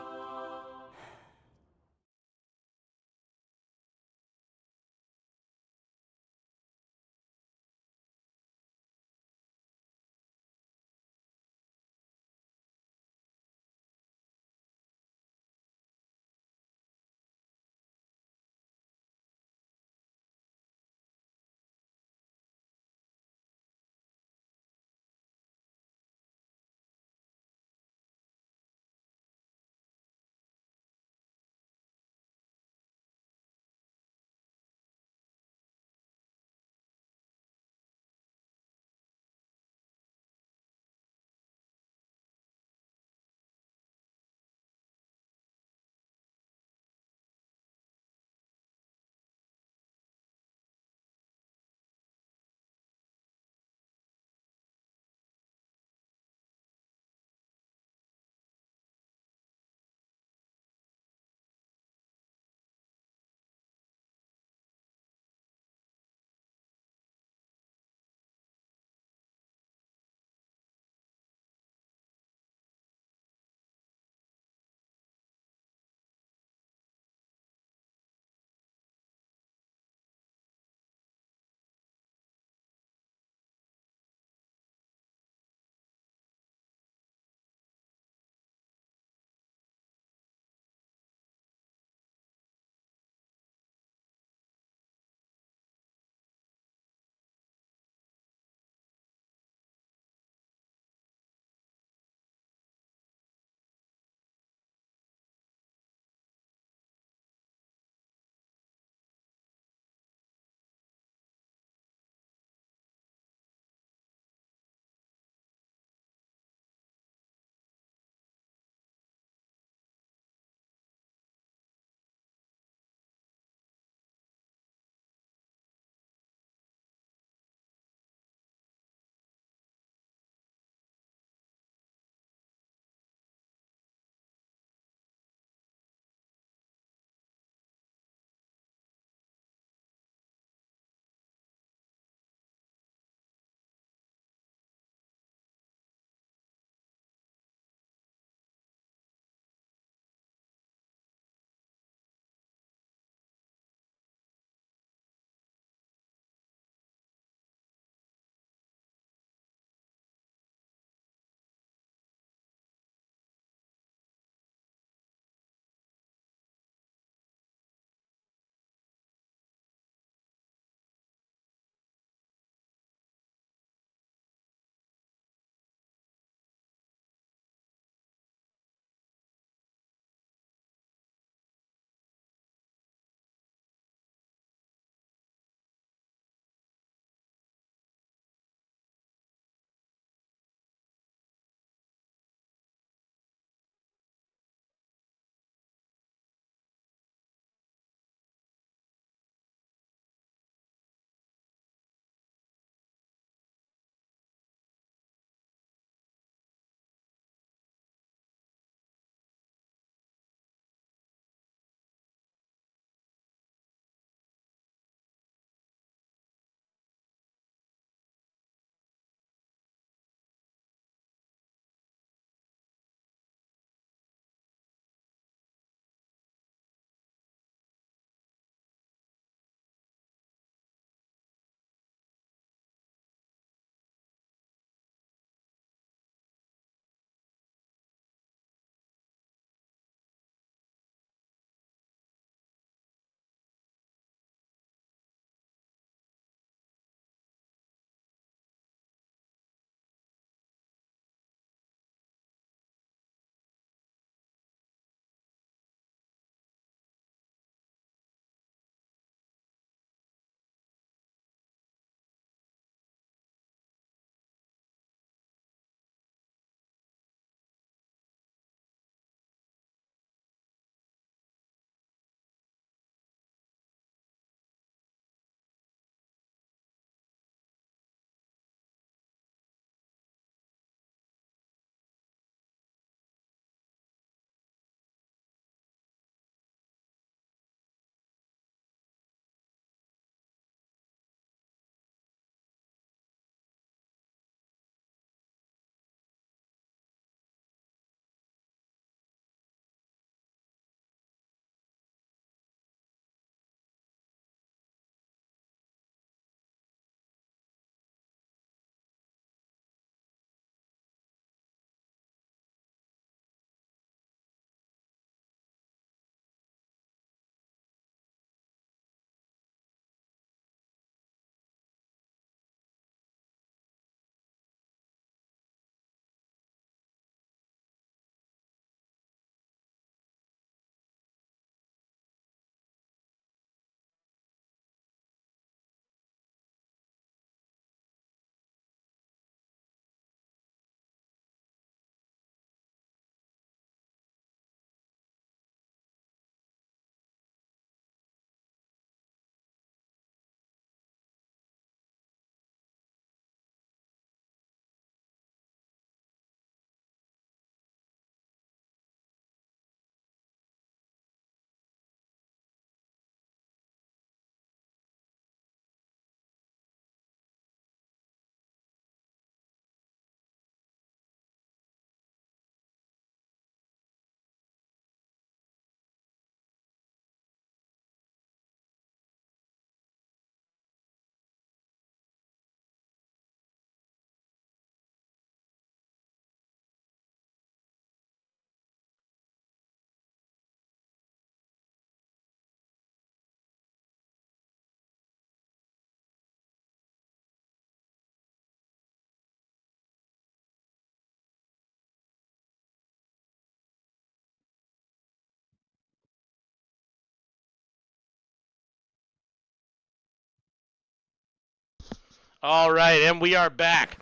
All right, and we are back.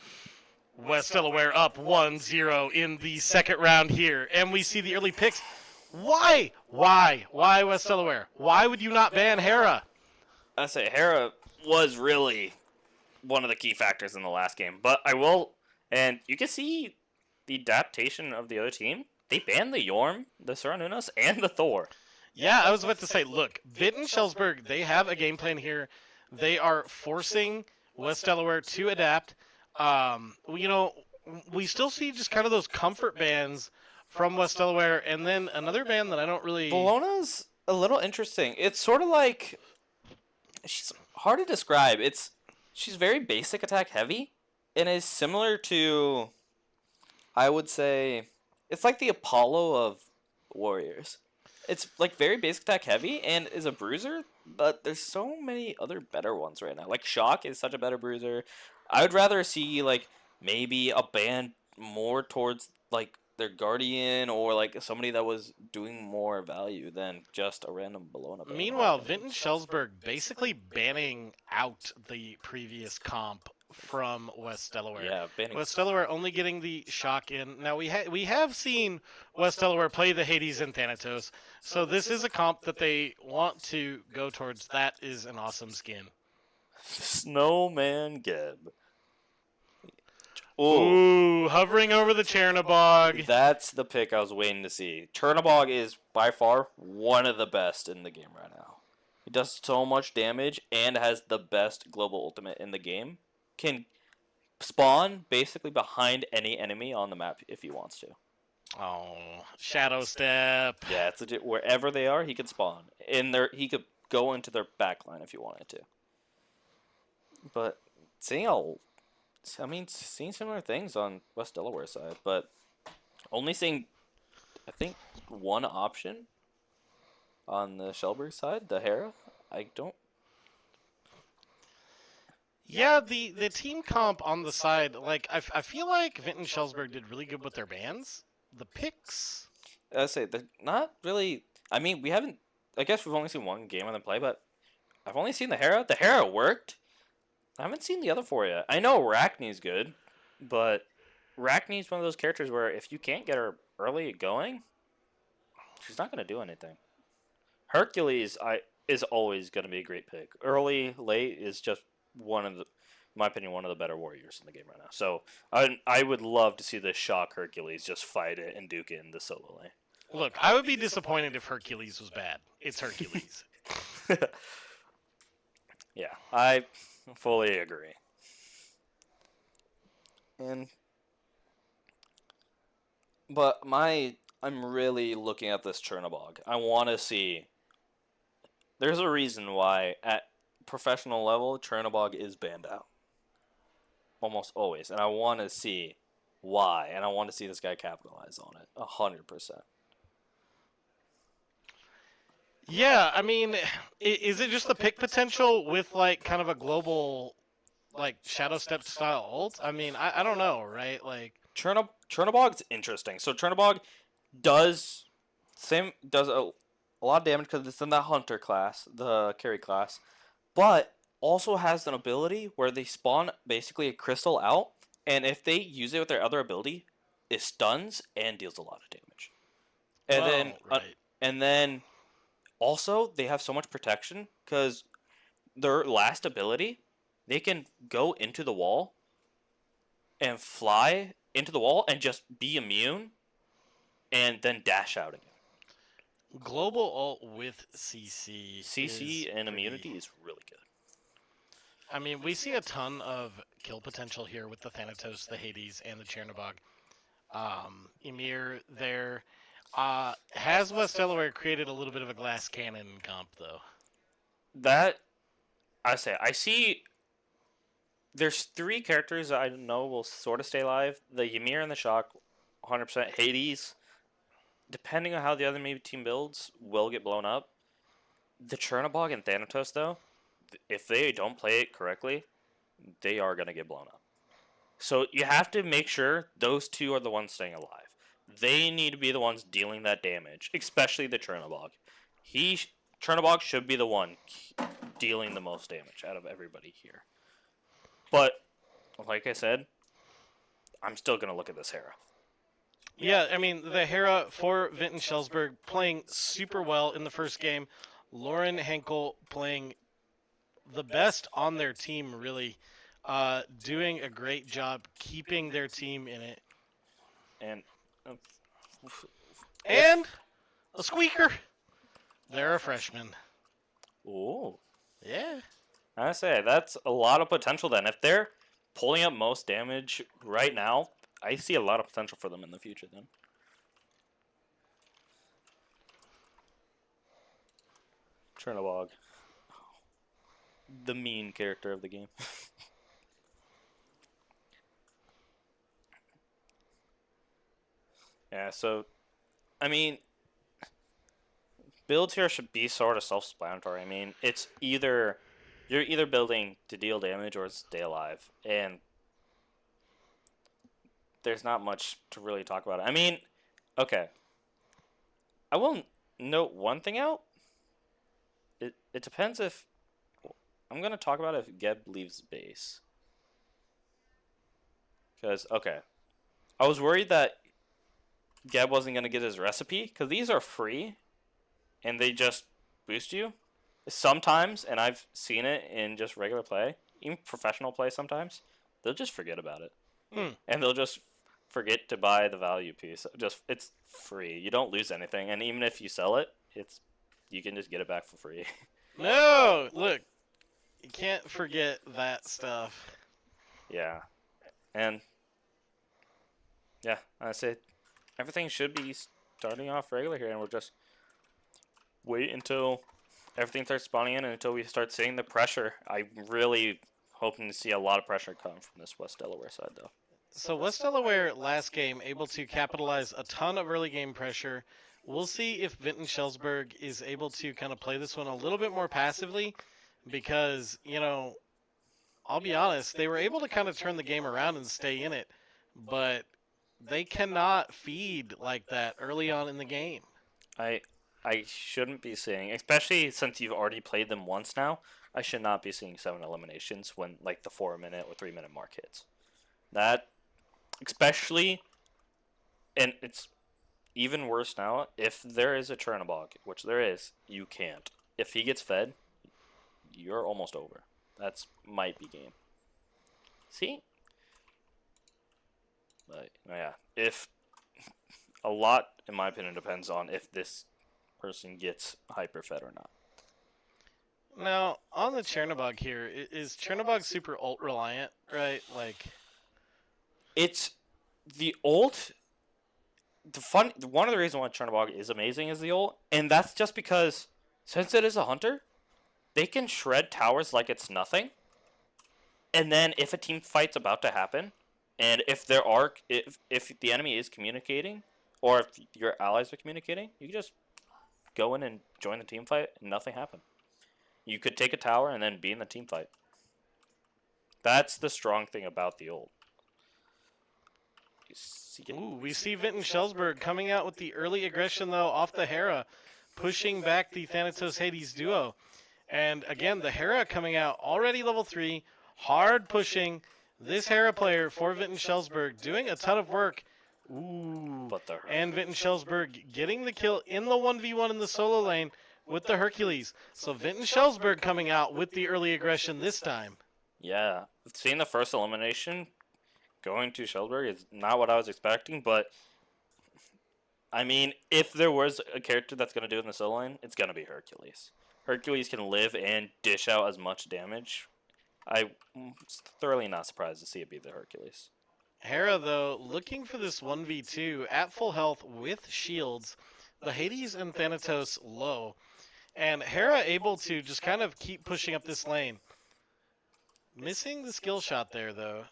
West Delaware up 1-0 in the second round here, and we see the early picks. Why? Why West Delaware? Why would you not ban Hera? I say Hera was really one of the key factors in the last game, but I will, and you can see the adaptation of the other team. They banned the Yorm, the Saranunas, and the Thor. Yeah, I was about to say, look, Vitt and Schellsberg, they have a game plan here. They are forcing West Delaware to adapt. We still see just kind of those comfort bans from West Delaware, and then another band that I don't really... Bologna's a little interesting. It's sort of like... She's hard to describe. She's very basic attack heavy, and is similar to... I would say... It's like the Apollo of Warriors. It's like very basic attack heavy, and is a bruiser, but there's so many other better ones right now. Like Shock is such a better bruiser. I would rather see like maybe a band more towards like their Guardian or like somebody that was doing more value than just a random Bologna band. Meanwhile, Vitt and Schellsberg basically banning out the previous comp from West Delaware. Yeah, banning. West Delaware only getting the Shock in. Now we have seen West Delaware play the Hades and Thanatos, so this is a comp that they want to go towards. That is an awesome skin. Snowman Geb. Ooh, hovering over the Chernobog. That's the pick I was waiting to see. Chernobog is by far one of the best in the game right now. He does so much damage and has the best global ultimate in the game. Can spawn basically behind any enemy on the map if he wants to. Oh, Shadow Step. Yeah, it's legit. Wherever they are, he could spawn. He could go into their backline if he wanted to. But seeing similar things on West Delaware side, but only seeing, I think, one option on the Schellberg side, the Hera. I don't. Yeah, the team comp on the side, like I feel like Vitt and Schellsberg did really good with their bans. The picks. I say they're not really. I mean, we haven't. I guess we've only seen one game of them play, but I've only seen the Hera. The Hera worked. I haven't seen the other four yet. I know Arachne's good, but Arachne's one of those characters where if you can't get her early going, she's not going to do anything. Hercules is always going to be a great pick. Early, late is just in my opinion, one of the better warriors in the game right now. So I would love to see the Shock Hercules just fight it and duke it in the solo lane. Look, I would be disappointed if Hercules was bad. It's Hercules. Yeah, I fully agree. But I'm really looking at this Chernobog. I want to see. There's a reason why at professional level Chernobog is banned out. Almost always, and I want to see why, and I want to see this guy capitalize on it 100%. Yeah, I mean, is it just the pick potential with like kind of a global, like Shadow Step style ult? I mean, I don't know, right? Like Chernobog's interesting. So Chernobog does a lot of damage because it's in that Hunter class, the carry class, but also has an ability where they spawn basically a crystal out, and if they use it with their other ability, it stuns and deals a lot of damage. And then also they have so much protection because their last ability, they can go into the wall and fly into the wall and just be immune and then dash out again. Global ult with CC and immunity is really good. I mean, we see a ton of kill potential here with the Thanatos, the Hades, and the Chernobog. Emir there. Has West Delaware created a little bit of a glass cannon comp, though? That, I see there's three characters that I know will sort of stay alive. The Ymir and the Shock, 100%. Hades, depending on how the other maybe team builds, will get blown up. The Chernobog and Thanatos, though, if they don't play it correctly, they are going to get blown up. So you have to make sure those two are the ones staying alive. They need to be the ones dealing that damage, especially the Chernobog. Chernobog should be the one dealing the most damage out of everybody here. But, like I said, I'm still going to look at this Hera. Yeah, I mean, the Hera for Vinton Schellsberg playing super well in the first game. Lauren Henkel playing the best on their team, really. Doing a great job keeping their team in it. And a squeaker. They're a freshman. ooh. Yeah. I say, that's a lot of potential then. If they're pulling up most damage right now, I see a lot of potential for them in the future then. Chernobog. The mean character of the game. Yeah, so, I mean, builds here should be sort of self-explanatory. I mean, it's either, you're either building to deal damage or stay alive, and there's not much to really talk about. I mean, okay, I will note one thing out. It depends if, I'm going to talk about if Geb leaves base. Because, okay, I was worried that Geb wasn't going to get his recipe, because these are free, and they just boost you. Sometimes, and I've seen it in just regular play, even professional play sometimes, they'll just forget about it. And they'll just forget to buy the value piece. It's free. You don't lose anything, and even if you sell it, you can just get it back for free. No! Look, you can't forget that stuff. Yeah. And, yeah, I say everything should be starting off regular here, and we'll just wait until everything starts spawning in and until we start seeing the pressure. I'm really hoping to see a lot of pressure come from this West Delaware side, though. So West Delaware last game able to capitalize a ton of early game pressure. We'll see if Vinton Schellsberg is able to kind of play this one a little bit more passively because, you know, I'll be honest, they were able to kind of turn the game around and stay in it, but they cannot feed like that early on in the game. I shouldn't be seeing, especially since you've already played them once now, I should not be seeing 7 eliminations when, like, the 4-minute or 3-minute mark hits. That, especially, and it's even worse now, if there is a Chernobog, which there is, you can't. If he gets fed, you're almost over. That's might be game. See? But, yeah, if a lot, in my opinion, depends on if this person gets hyper fed or not. Now, on the Chernobog here, is Chernobog super ult reliant, right? Like, it's the ult. One of the reasons why Chernobog is amazing is the ult, and that's just because since it is a hunter, they can shred towers like it's nothing. And then if a team fight's about to happen, and if the enemy is communicating, or if your allies are communicating, you can just go in and join the team fight, and nothing happened. You could take a tower and then be in the team fight. That's the strong thing about the ult. ooh, we see Vinton Schellsberg coming out with the early aggression, though, off the Hera, pushing back the Thanatos-Hades duo. And again, the Hera coming out already level 3, hard pushing this Hera player for Vinton Schellsberg, doing a ton of work. Ooh, and Vinton Schellsberg getting the kill in the 1v1 in the solo lane with the Hercules. So Vinton Schellsberg coming out with the early aggression this time. Yeah, seeing the first elimination going to Schellsberg is not what I was expecting, but I mean, if there was a character that's going to do it in the solo lane, it's going to be Hercules. Hercules can live and dish out as much damage. I'm thoroughly not surprised to see it be the Hercules. Hera, though, looking for this 1v2 at full health with shields, the Hades and Thanatos low, and Hera able to just kind of keep pushing up this lane. Missing the skill shot there, though.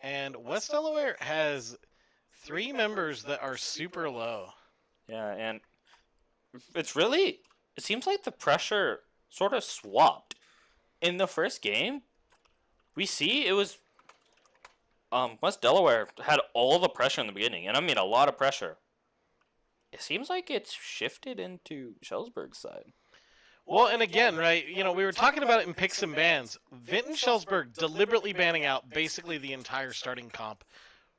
And West Delaware has 3 members that are super low. Yeah, and it seems like the pressure sort of swapped. In the first game, we see it was West Delaware had all the pressure in the beginning, and I mean a lot of pressure. It seems like it's shifted into Schellsberg's side. Well, and again, right, we were talking about it in picks and bans. Vinton Schellsberg deliberately banning out basically the entire starting comp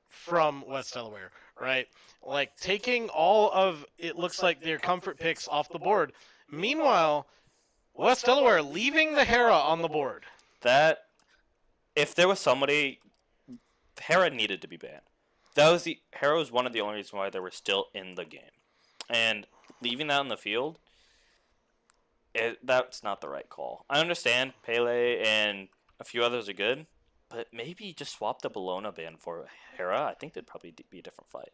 from West Delaware, right? Like, taking all of, it looks like, their comfort picks off the board. Meanwhile, West Delaware leaving the Hera on the board. That, if there was somebody, Hera needed to be banned. Hera was one of the only reasons why they were still in the game. And leaving that on the field, that's not the right call. I understand Pele and a few others are good, but maybe just swap the Bologna ban for Hera. I think that'd probably be a different fight.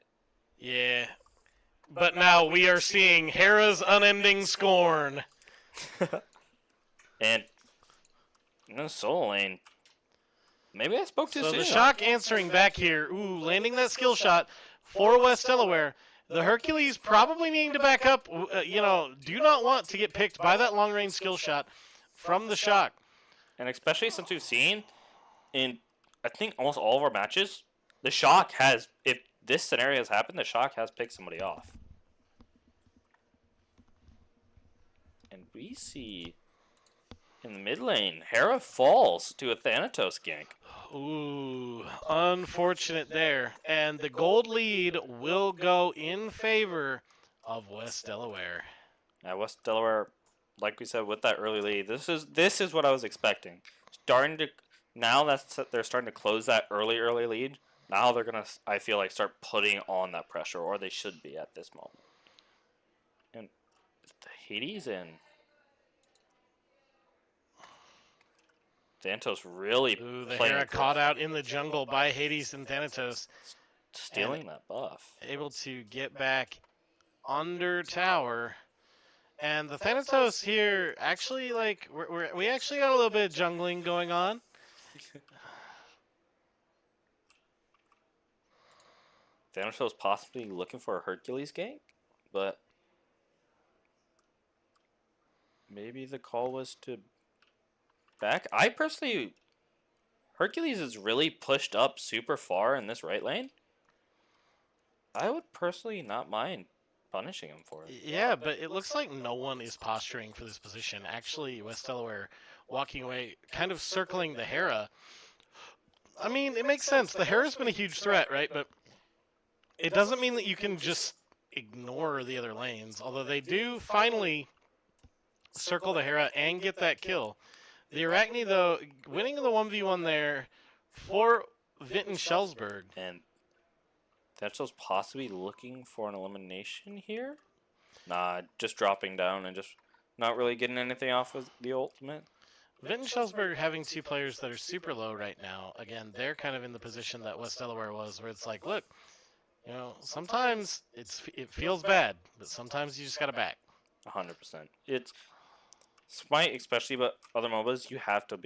Yeah. But now we are seeing Hera's unending scorn. And in the solo lane, maybe I spoke too soon. So the Shock answering back here. Ooh, landing that skill shot for West Delaware. The Hercules probably needing to back up. Do not want to get picked by that long-range skill shot from the Shock. And especially since we've seen in, I think, almost all of our matches, the Shock has, if this scenario has happened, the Shock has picked somebody off. And we see in the mid lane, Hera falls to a Thanatos gank. Ooh, unfortunate there. And the gold lead will go in favor of West Delaware. West Delaware, like we said, with that early lead, this is what I was expecting. Now that they're starting to close that early lead, now they're gonna, I feel like, start putting on that pressure, or they should be at this moment. And the Hades and Thanatos really the playing Hera caught out in the jungle by Hades and Thanatos. Stealing that buff. Able to get back under tower. And the Thanatos here, actually, like, we actually got a little bit of jungling going on. Thanatos possibly looking for a Hercules gank, but maybe the call was to back. I personally, Hercules is really pushed up super far in this right lane. I would personally not mind punishing him for it. Yeah, but it looks like no one is posturing for this position. Actually, West Delaware walking away, kind of circling the Hera. I mean, it makes sense. The Hera's been a huge threat, right? But it doesn't mean that you can just ignore the other lanes. Although they do finally circle the Hera and get that kill. The Arachne, though, winning the 1v1 there for Vinton Schellsberg. And Thanatos possibly looking for an elimination here? Nah, just dropping down and just not really getting anything off of the ultimate. Vinton Schellsberg having two players that are super low right now. Again, they're kind of in the position that West Delaware was, where it's like, look, sometimes it feels bad, but sometimes you just got to back. 100%. It's Smite, especially, but other MOBAs, you have to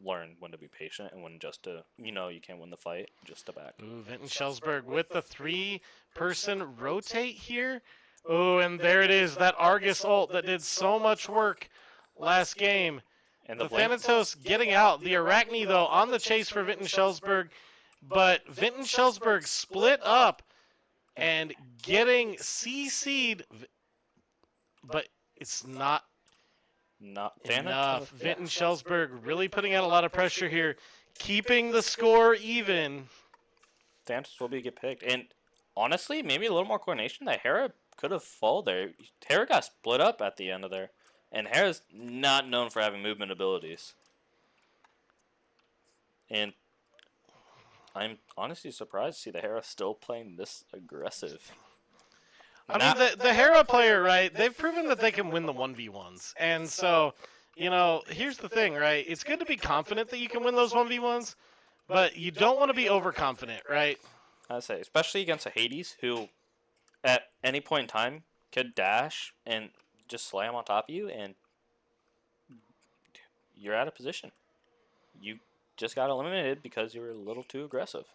learn when to be patient and when just to, you can't win the fight, just to back. Ooh, Vinton Schellsberg with the 3-person rotate here. Oh, and there it is, that Argus ult that did so much work last game. And the Thanatos getting out. The Arachne, though, on the chase for Vinton Schellsberg. But Vinton Schellsberg split up and getting CC'd. But it's not enough. Vinton Schellsberg really putting out a lot of pressure here. Keeping the score even. Thanatos will get picked. And honestly, maybe a little more coordination. That Hera could have fallen there. Hera got split up at the end of there. And Hera's not known for having movement abilities. And I'm honestly surprised to see the Hera still playing this aggressive. I mean, the Hera player, right, they've proven that they can win the 1v1s. And so, here's the thing, right? It's good to be confident that you can win those 1v1s, but you don't want to be overconfident, right? I'd say, especially against a Hades who, at any point in time, could dash and just slam on top of you, and you're out of position. You just got eliminated because you were a little too aggressive.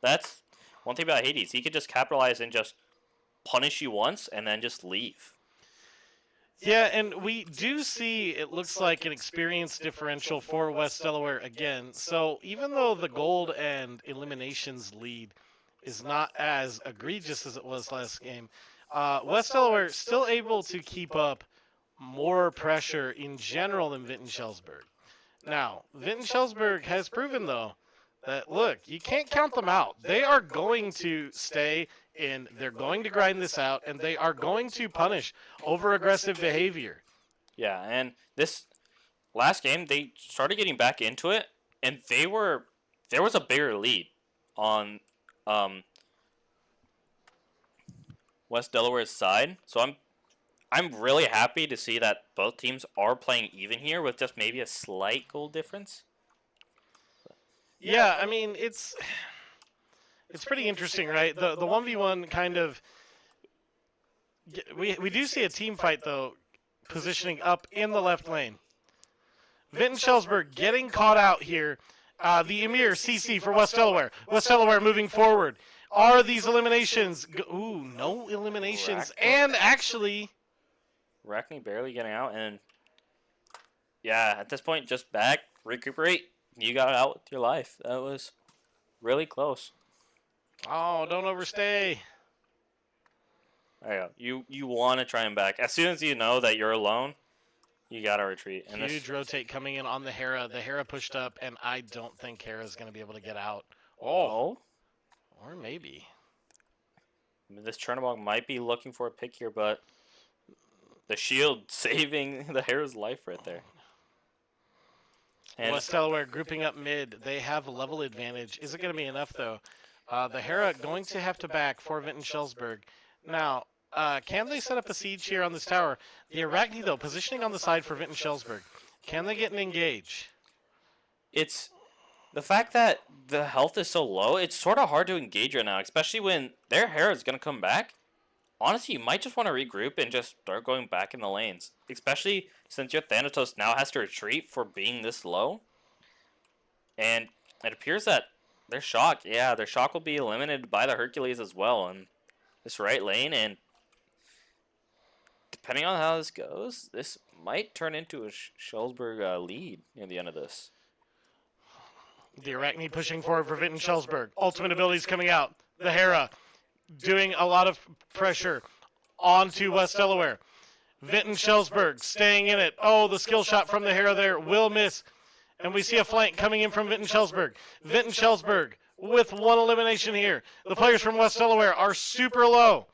That's one thing about Hades. He could just capitalize and just punish you once and then just leave. Yeah, and we do see, it looks like, an experience differential for West Delaware again. So even though the gold and eliminations lead is not as egregious as it was last game, West Delaware still able to keep up more pressure in general than Vinton-Schellsburg. Now, Vinton-Schellsburg has proven, though, that, look, you can't count them out. They are going to stay in, they're going to grind this out, and they are going to punish over-aggressive behavior. Yeah, and this last game, they started getting back into it, and there was a bigger lead on West Delaware's side. So I'm really happy to see that both teams are playing even here with just maybe a slight goal difference. Yeah, I mean, it's pretty interesting, right? The 1v1 kind of we do see a team fight, though, positioning up in the left lane. Vinton-Schellsburg getting caught out here. The Emir CC for West Delaware. West Delaware moving forward. Are these eliminations? Ooh, no eliminations. And actually, Rackney barely getting out, and yeah, at this point, just back, recuperate. You got out with your life. That was really close. oh, don't overstay. There you go. You want to try and back. As soon as you know that you're alone, you got to retreat. And Huge rotate coming in on the Hera. The Hera pushed up, and I don't think Hera's going to be able to get out. Oh. Or maybe. I mean, this Chernobog might be looking for a pick here, but the shield saving the Hera's life right there. And West Delaware grouping up mid. They have a level advantage. Is it going to be enough, though? The Hera going to have to back for Vinton-Schellsburg. Now, can they set up a siege here on this tower? The Arachne, though, positioning on the side for Vinton-Schellsburg. Can they get an engage? it's the fact that the health is so low, it's sort of hard to engage right now, especially when their Hera is going to come back. Honestly, you might just want to regroup and just start going back in the lanes, especially since your Thanatos now has to retreat for being this low. And it appears that their shock will be eliminated by the Hercules as well in this right lane, and depending on how this goes, this might turn into a Schellsburg lead near the end of this. The Arachne pushing forward for Vinton-Schellsburg. Ultimate abilities coming out. The Hera doing a lot of pressure onto West Delaware. Vinton-Schellsburg staying in it. Oh, the skill shot from the Hera there will miss. And we see a flank coming in from Vinton-Schellsburg. Vinton-Schellsburg with one elimination here. The players from West Delaware are super low.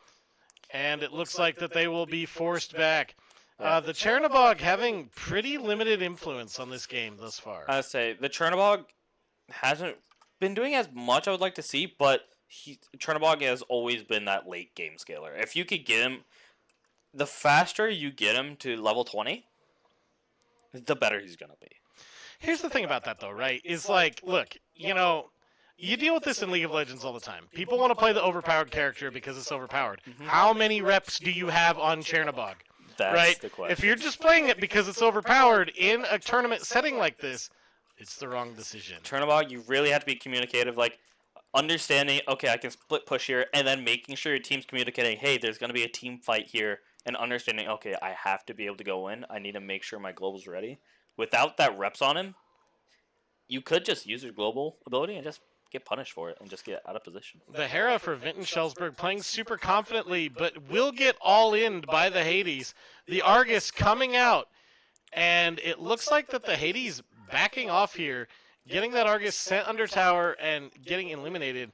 And it looks like that they will be forced back. The Chernobog having pretty limited influence on this game thus far. I would say the Chernobog hasn't been doing as much I would like to see, but Chernobog has always been that late game scaler. If you could get him, the faster you get him to level 20, the better he's going to be. Here's the thing about that, though, right? Is like, look, you know, you deal with this in League of Legends all the time. People want to play the overpowered character because it's overpowered. Mm-hmm. How many reps do you have on Chernobog? That's right? the question. If you're just playing it because it's overpowered in a tournament setting like this, it's the wrong decision. Chernobog, you really have to be communicative, like understanding, okay, I can split push here, and then making sure your team's communicating, hey, there's going to be a team fight here, and understanding, okay, I have to be able to go in. I need to make sure my global's ready. Without that reps on him, you could just use your global ability and just get punished for it and just get out of position. The Hera for Vinton-Schellsburg playing super confidently, but will get all-in by the Hades. The Argus coming out, and it looks like that the Hades backing off here, getting that Argus sent under tower and getting eliminated.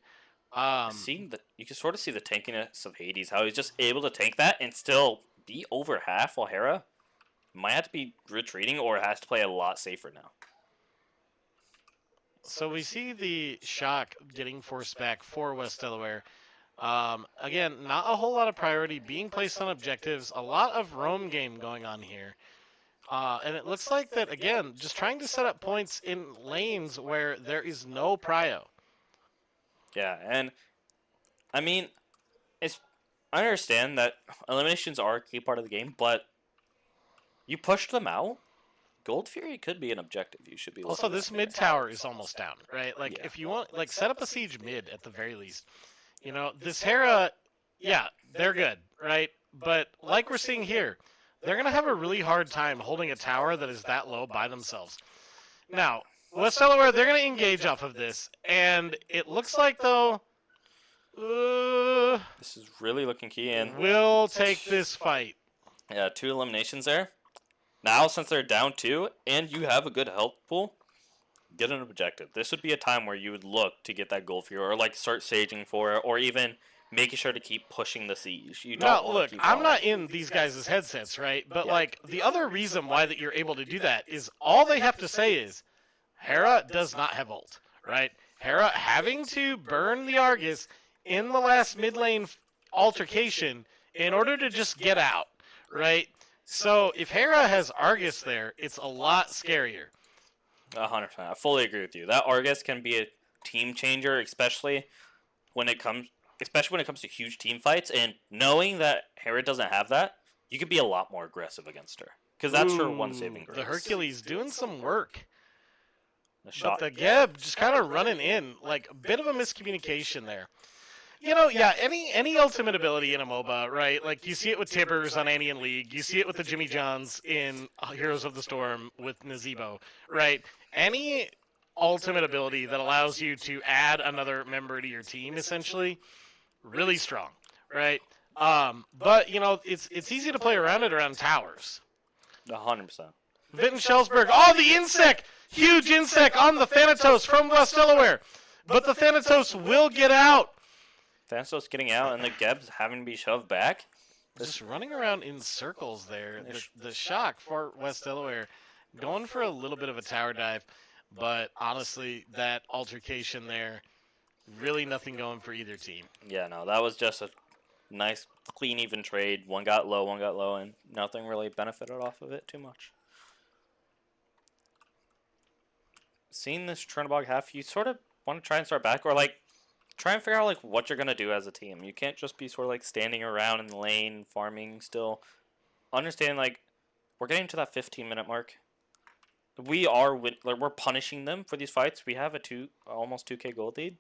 You can sort of see the tankiness of Hades, how he's just able to tank that and still be over half, while Hera might have to be retreating or has to play a lot safer now. So we see the shock getting forced back for West Delaware. Again, not a whole lot of priority being placed on objectives. A lot of roam game going on here. And it looks like that, again, just trying to set up points in lanes where there is no prio. Yeah, and I mean, I understand that eliminations are a key part of the game, but you pushed them out. Gold Fury could be an objective you should be looking Also, this at. mid tower is almost down, right? Like, Yeah. if you want, like, set up a siege mid at the very least. You know, this Hera, yeah, they're good, right? But like we're seeing here, they're going to have a really hard time holding a tower that is that low by themselves. Now, West Delaware, they're going to engage off of this, and it looks like, though, This is really looking key, and we'll take this fight. yeah, 2 eliminations there. Now, since they're down 2, and you have a good health pool, get an objective. This would be a time where you would look to get that gold fury, or like start saging for it, or even making sure to keep pushing the siege. You don't Now, look, I'm not in these guys' headsets, right? But, like, the other reason why that you're able to do that is all they have to say is, Hera does not have ult, right? Hera having to burn the Argus in the last mid lane altercation in order to just get out, right? So if Hera has Argus there, it's a lot scarier. 100%. I fully agree with you. That Argus can be a team changer, especially when it comes to huge team fights. And knowing that Hera doesn't have that, you could be a lot more aggressive against her, because that's her one saving grace. The Hercules doing some work. But the Geb just kind of running in, like a bit of a miscommunication there. You know, yeah, any ultimate ability in a MOBA, right? Like, you see it with Tibbers on Annie and League. You see it with the Jimmy Johns in Heroes of the Storm with Nazebo, right? Any ultimate ability that allows you to add another member to your team, essentially, really strong, right? But, you know, it's easy to play around it around towers. 100%. Vinton Shellsberg, oh, the Insect! Huge Insect on the Thanatos from West Delaware. But the Thanatos will get out. Thanatos getting out and the Gebs having to be shoved back. Just running around in circles there. The shock for West Delaware. Going for a little bit of a tower dive. But honestly, that altercation there, really nothing going for either team. Yeah, no, that was just a nice, clean, even trade. One got low, and nothing really benefited off of it too much. Seeing this Chernobog half, you sort of want to try and start back, or like try and figure out like what you're gonna do as a team. You can't just be sort of like standing around in the lane farming still. Understand, like, we're getting to that 15-minute mark. We're punishing them for these fights. We have a almost 2K gold lead.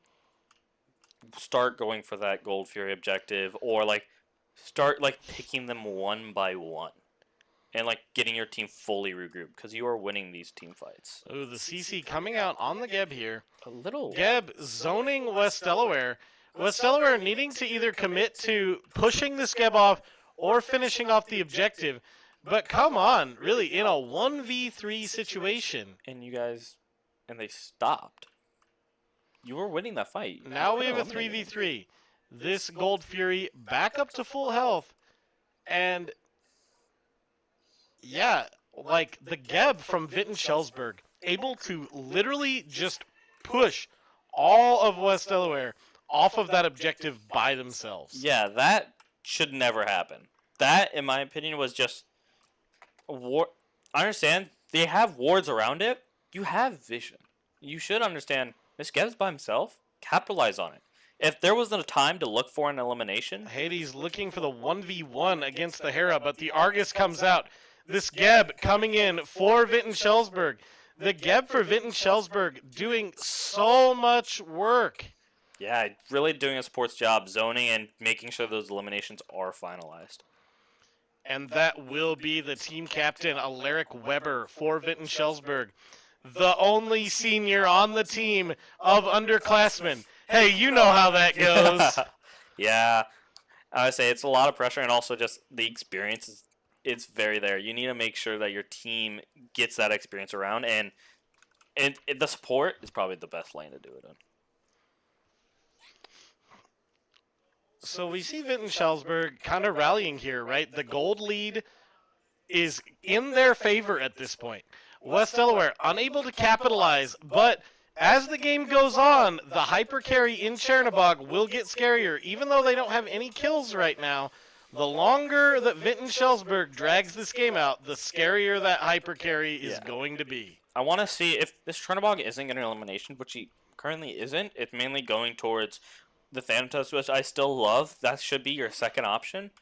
Start going for that gold fury objective, or like start like picking them one by one. And, like, getting your team fully regrouped, because you are winning these team fights. Ooh, the CC coming out on the Geb here. A little. Geb zoning West Delaware. West Delaware needing to either commit to pushing this Geb off or finishing off the objective. But come on, really, in a 1v3 situation. And they stopped. You were winning that fight. Now we have a 3v3. This Gold Fury back up to full health. And... yeah, like the Geb from Vinton Shellsberg, able to literally just push all of West Delaware off of that objective by themselves. Yeah, that should never happen. That, in my opinion, was just war. I understand they have wards around it. You have vision. You should understand this Geb's by himself. Capitalize on it. If there wasn't a time to look for an elimination, Hades looking for the 1v1 against the Hera, but the Argus comes out. This Geb coming in for Vinton Shellsberg. The Geb for Vinton Shellsberg doing so much work. Yeah, really doing a sports job, zoning and making sure those eliminations are finalized. And that will be the team captain, Alaric Weber for Vinton Shellsberg. The only senior on the team of underclassmen. Hey, you know how that goes. Yeah, I would say it's a lot of pressure, and also just the experience it's very there. You need to make sure that your team gets that experience around, and the support is probably the best lane to do it in. So we see Vinton Shellsberg kind of rallying here, right? The gold lead is in their favor at this point. West Delaware unable to capitalize, but as the game goes on, the hyper carry in Chernobog will get scarier, even though they don't have any kills right now. The longer that Vinton Shellsberg drags this game out, the scarier that hyper carry is going to be. I want to see if this Chernobog isn't getting an elimination, which he currently isn't. It's mainly going towards the Thanatos, which I still love. That should be your second option.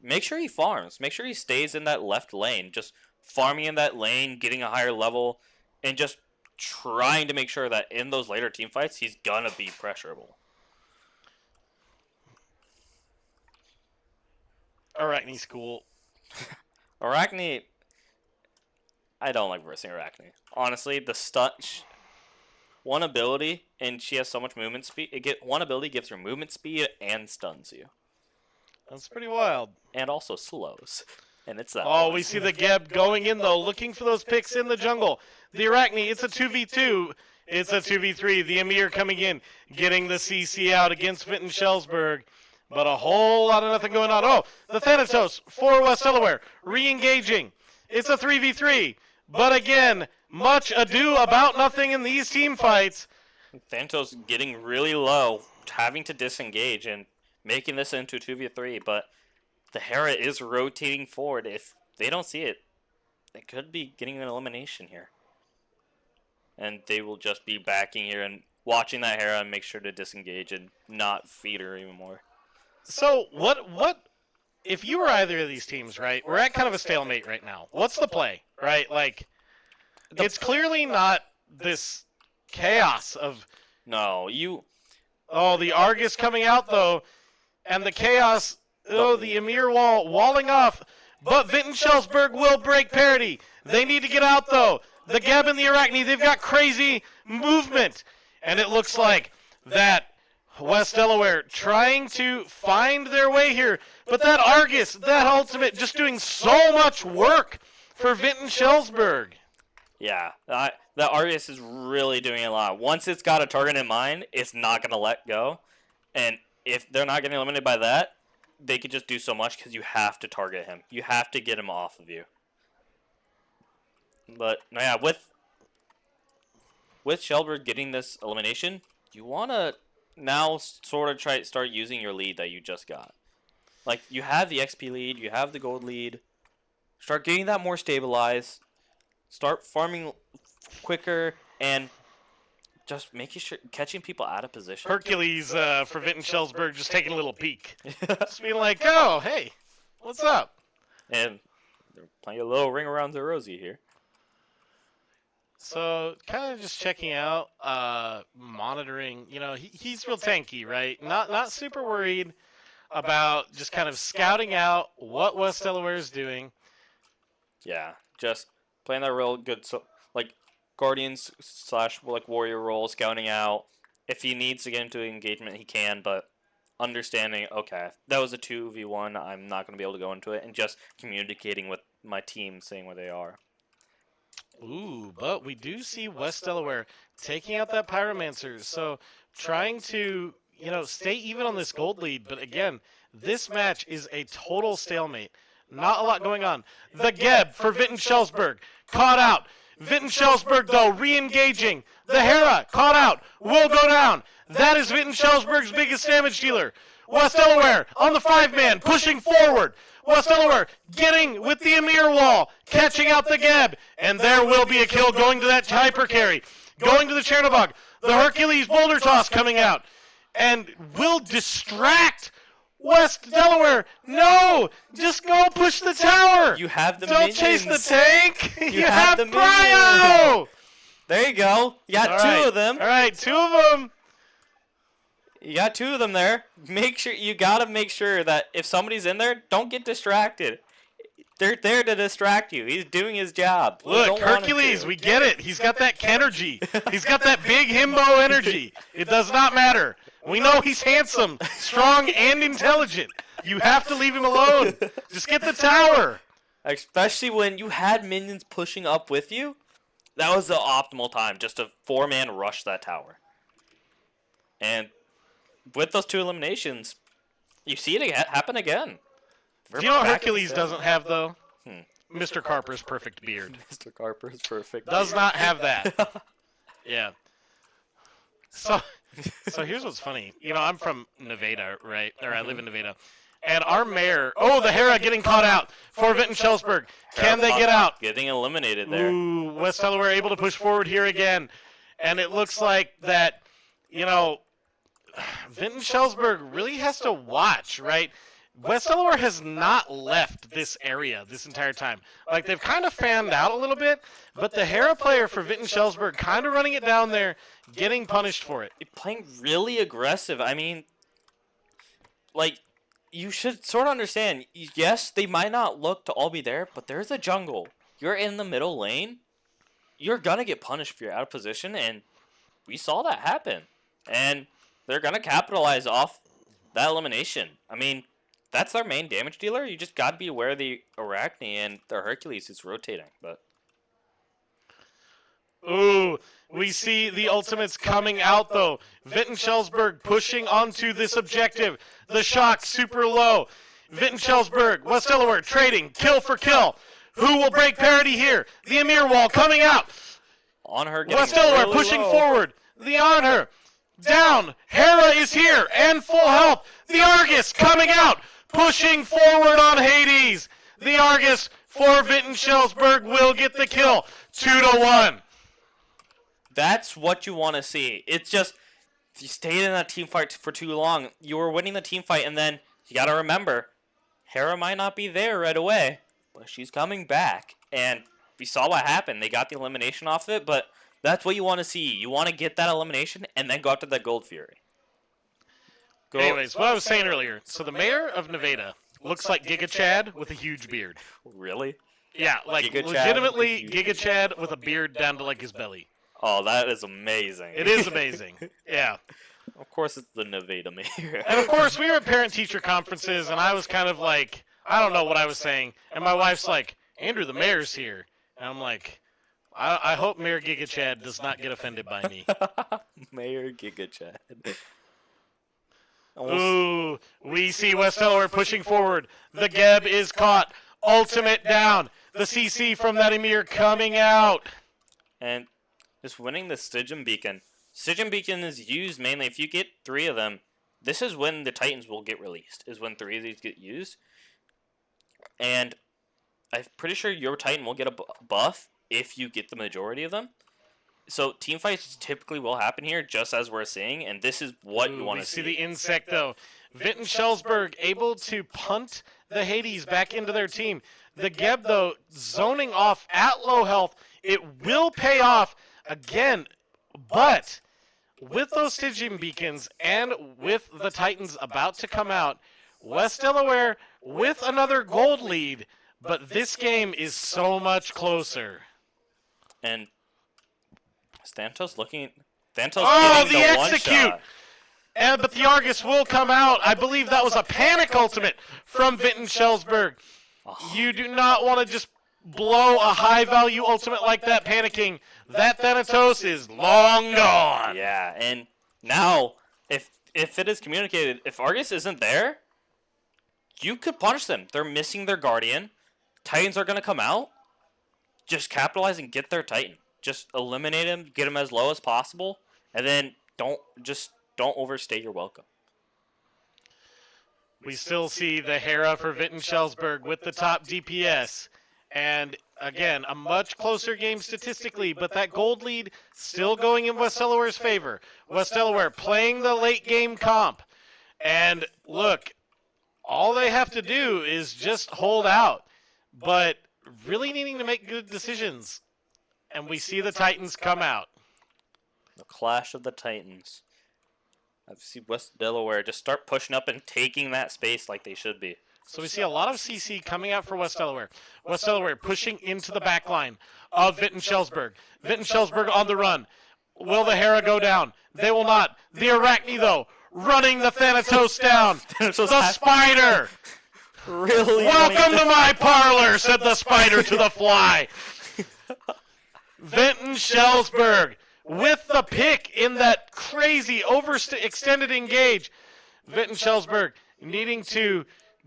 Make sure he farms. Make sure he stays in that left lane. Just farming in that lane, getting a higher level, and just trying to make sure that in those later team fights, he's going to be pressurable. Arachne's cool. Arachne, I don't like versing Arachne. Honestly, the stun, one ability, and she has so much movement speed. One ability gives her movement speed and stuns you. That's pretty wild. And also slows. And it's that. Oh, we see the Geb going in, though, looking for those picks in the jungle. The Arachne, it's a 2v2. It's a 2v3. The Emir coming in, getting the CC out against Vinton Shellsburg. But a whole lot of nothing going on. Oh, the Thanatos for West Delaware, re-engaging. It's a 3v3. But again, much ado about nothing in these team fights. Thanatos getting really low, having to disengage and making this into 2v3. But the Hera is rotating forward. If they don't see it, they could be getting an elimination here. And they will just be backing here and watching that Hera and make sure to disengage and not feed her even more. So, what, if you were either of these teams, right, we're at kind of a stalemate right now. What's the play, right? Like, it's clearly not this chaos of... No, you... Oh, the Argus coming out, though, and the chaos, the Emir wall walling off, but Vinton Shellsburg will break parity. They need to get out, though. The Geb and the Arachne, they've got crazy movement, and it looks like that West Delaware trying to find their way here. But that Argus, that ultimate, just doing so much work for Vinton Shellsburg. Yeah, that Argus is really doing a lot. Once it's got a target in mind, it's not going to let go. And if they're not getting eliminated by that, they could just do so much because you have to target him. You have to get him off of you. But, yeah, with Shellsburg getting this elimination, you want to now sort of start using your lead that you just got. Like, you have the XP lead, you have the gold lead. Start getting that more stabilized. Start farming quicker and just making sure catching people out of position. Hercules for Vinton Shellsburg just taking a little peek. Just being like, oh, hey, what's up? And they're playing a little ring around the rosy here. So, kind of just checking out, monitoring, you know, he's real tanky, right? Not super worried about just kind of scouting out what West Delaware is doing. Yeah, just playing that real good, like, Guardians / like Warrior role, scouting out. If he needs to get into engagement, he can, but understanding, okay, that was a 2v1, I'm not going to be able to go into it, and just communicating with my team, seeing where they are. Ooh, but we do see West Delaware taking out that Pyromancer, so trying to, you know, stay even on this gold lead, but again, this match is a total stalemate. Not a lot going on. The Geb for Vinton Shellsburg, caught out. Vinton Shellsburg, though, re-engaging. The Hera, caught out, will go down. That is Vinton Shellsburg's biggest damage dealer. West Delaware on the 5-man, pushing forward. West Delaware getting with the Emir wall, catching out the Geb, and there will be a kill going to that hyper carry. Going to the Chernobog, the Hercules boulder toss coming out, and will distract West Delaware. No, just go push the tower. You have the Don't minions. chase the tank. You have the Cryo. There you go. You got two of them. All right, two of them. You got two of them there. You gotta make sure that if somebody's in there, don't get distracted. They're there to distract you. He's doing his job. Look, Hercules, we get it. He's got that energy. He's got that big himbo energy. It does not matter. We know he's handsome, strong, and intelligent. You have to leave him alone. Just get the tower. Especially when you had minions pushing up with you. That was the optimal time, just to 4-man rush that tower. And with those two eliminations, you see it happen again. Do you know what Hercules doesn't have, though? Mr. Carper's perfect beard. Mr. Carper's perfect Does not have that. Yeah. So here's what's funny. You know, I'm from Nevada, right? Or I live in Nevada. And our mayor, the Hera getting caught out for Vinton Shellsburg. Can they get out? Getting eliminated there. Ooh, West Delaware able to push forward here again. And it looks like that, you know, Vinton Shellsburg really has to watch, right? West Delaware has not left this area this entire time. Like, they've kind of fanned out a little bit, but the Hera player for Vinton Shellsburg kind of running it down there, getting punished for it. Playing really aggressive. I mean, like, you should sort of understand, yes, they might not look to all be there, but there's a jungle. You're in the middle lane, you're going to get punished if you're out of position, and we saw that happen. And they're going to capitalize off that elimination. I mean, that's our main damage dealer. You just got to be aware of the Arachne and the Hercules is rotating. But ooh, we see the ultimates coming out, though. Vinton Schellsberg pushing onto this objective. The shock super low. Vinton Schellsberg, West Delaware trading kill for kill. Who will break parity here? The Amir wall coming out. on her, West Delaware really pushing low. forward. The Honor down. Hera is here and full health. The Argus coming out, pushing forward on Hades. The Argus for Vinton Schellsberg will get the kill. 2-1. That's what you want to see. It's just, if you stayed in that team fight for too long, you were winning the team fight, and then you got to remember, Hera might not be there right away, but she's coming back. And we saw what happened. They got the elimination off it, but that's what you want to see. You want to get that elimination and then go after that Gold Fury. Anyways, what I was saying earlier. So the mayor of Nevada looks like Giga Chad with a huge beard. Really? Yeah, like Giga Chad legitimately with a huge Giga Chad with a beard down to like his belly. Oh, that is amazing. It is amazing. Yeah. Of course, it's the Nevada mayor. And of course, we were at parent-teacher conferences, and I was kind of like, I don't know what I was saying. And my wife's like, Andrew, the mayor's here. And I'm like, I hope Mayor Giga Chad does not get offended by me. Mayor Giga Chad. Ooh, we see West Delaware pushing forward. The Geb is caught. Ultimate down. The CC from that Emir coming out. And just winning the Stygian Beacon. Stygian Beacon is used mainly if you get 3 of them. This is when the Titans will get released, is when 3 of these get used. And I'm pretty sure your Titan will get a buff if you get the majority of them. So team fights typically will happen here, just as we're seeing, and this is what you want to see. We see the insect, though. Vinton Schellsberg able to punt the Hades back into their team. The Geb, though, zoning off at low health. It will pay off again, but with those Stygian Beacons and with the Titans about to come out, West Delaware with another gold lead, but this game is so much closer. And Thantos looking... Thantos Oh, getting the one execute! shot. But the Argus will come out. I believe that was a panic ultimate from Vinton Schellsberg. You do not want to just blow a high-value ultimate like that panicking. That Thanatos is long gone. Yeah, and now, if it is communicated, if Argus isn't there, you could punish them. They're missing their Guardian. Titans are going to come out. Just capitalize and get their Titan. Just eliminate him, get him as low as possible, and then don't overstay your welcome. We still see the Hera for Vinton Schellsberg with the top DPS. And again, a much closer game statistically, but that gold lead still going in West Delaware's favor. West Delaware playing the late game comp. And look, all they have to do is just hold out, but really needing to make good decisions. And we see the Titans come out. The Clash of the Titans. I see West Delaware just start pushing up and taking that space like they should be. So we see a lot of CC coming out for West Delaware. West Delaware pushing into the back line of Vinton Schellsberg. Vinton Schellsberg on the run. Will the Hera go down? They will not. The Arachne, though, running the Thanatos down. The Spider. Really? Welcome to my parlor, said the Spider to the Fly. Vinton Schellsberg with the pick in that crazy overextended engage. Vinton Schellsberg needing to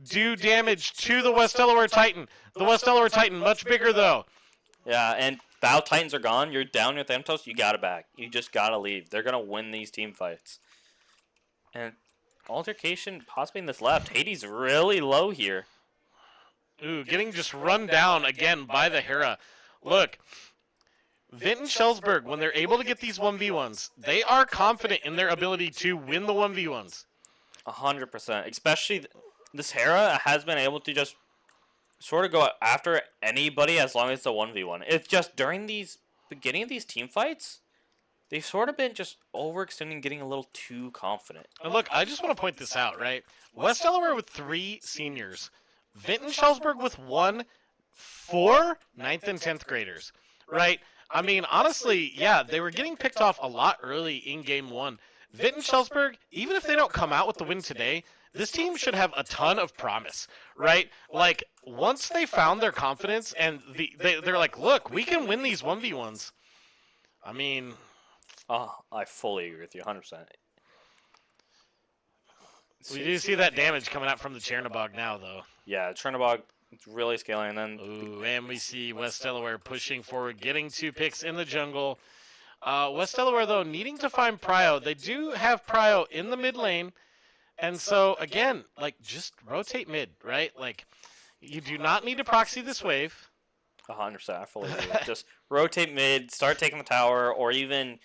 do damage to the West Delaware Titan. The West Delaware Titan, much bigger though. Yeah, and now Titans are gone. You're down your Thanatos. You got to back. You just got to leave. They're going to win these team fights. And altercation possibly in this left. Hades really low here. Ooh, getting just run down again by the Hera. Look, Vinton Schellsberg, when they're able to get these 1v1s, they are confident in their ability to win the 1v1s. 100%. Especially this Hera has been able to just sort of go after anybody as long as it's a 1v1. It's just during these beginning of these team fights, they've sort of been just overextending, getting a little too confident. And look, I just want to point this out, right? West Delaware with 3 seniors. Vinton Schellsberg with 4 9th and 10th graders, right? I mean, honestly, yeah, they were getting picked off a lot early in Game 1. Vinton Schellsberg, even if they don't come out with the win today, this team should have a ton of promise, right? Like, once they found their confidence and they're like, look, we can win these 1v1s. I mean... I fully agree with you, 100%. We do see that damage coming out from the Chernobog now, though. Yeah, Chernobog really scaling, and then... Ooh, and we see West Delaware pushing forward, getting 2 picks in the jungle. West Delaware, though, needing to find Prio. They do have Prio in the mid lane. And so, again, like, just rotate mid, right? Like, you do not need to proxy this wave. 100%, I fully agree. Just rotate mid, start taking the tower, or even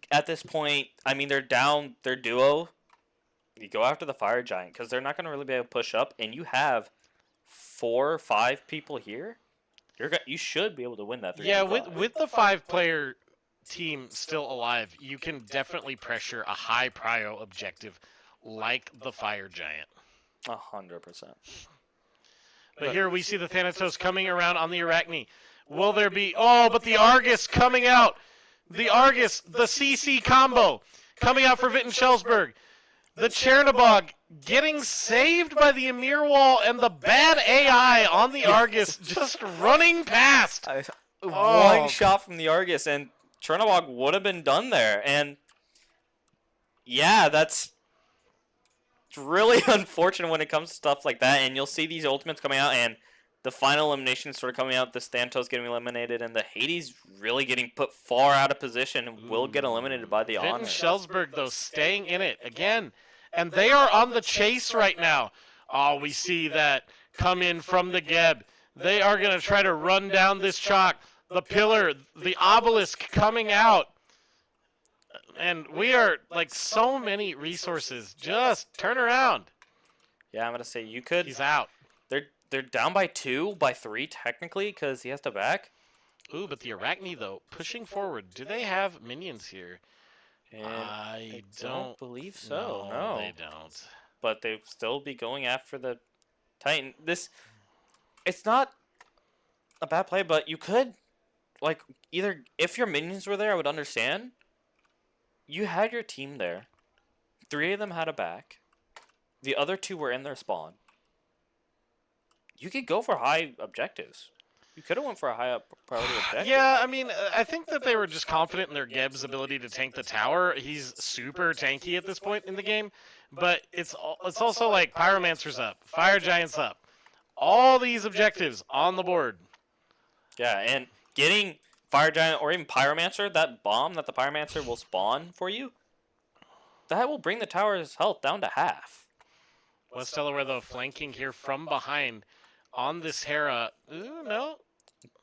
at this point, I mean, they're down their duo. You go after the Fire Giant, because they're not going to really be able to push up, and you have 4 or 5 people here. You should be able to win that 3-5. Yeah, with the 5-player team still alive, you can definitely pressure a high Prio objective like the Fire Giant. 100%. But here we see the Thanatos coming around on the Arachne. Will there be... Oh, but the Argus coming out. The Argus, the CC combo coming out for Vinton Schellsberg. The Chernobog getting saved by the Emir wall and the bad AI on the Argus just running past. One shot from the Argus, and Chernobog would have been done there. And yeah, that's really unfortunate when it comes to stuff like that. And you'll see these ultimates coming out, and the final elimination sort of coming out. The Thanatos getting eliminated, and the Hades really getting put far out of position and will get eliminated by the Honor. Vinton Schellsberg, though, staying in it again. And they are on the chase right now. Oh, we see that come in from the Geb. They are going to try to run down this chalk. The pillar, the obelisk coming out. And we are, like, so many resources. Just turn around. Yeah, I'm going to say you could. He's out. They're down by 2, by 3 technically, because he has to back. Ooh, but the Arachne, though, pushing forward. Do they have minions here? And I don't believe so. No, they don't. But they'd still be going after the Titan. It's not a bad play, but you could, like, either if your minions were there, I would understand. You had your team there. 3 of them had a back. The other 2 were in their spawn. You could go for high objectives. You could have went for a high priority objective. Yeah, I mean, I think that they were just confident in their Geb's ability to tank the tower. He's super tanky at this point in the game. But it's also like Pyromancer's up, Fire Giant's up. All these objectives on the board. Yeah, and getting Fire Giant or even Pyromancer, that bomb that the Pyromancer will spawn for you, that will bring the tower's health down to half. West Delaware, though, flanking here from behind on this Hera. Ooh, no.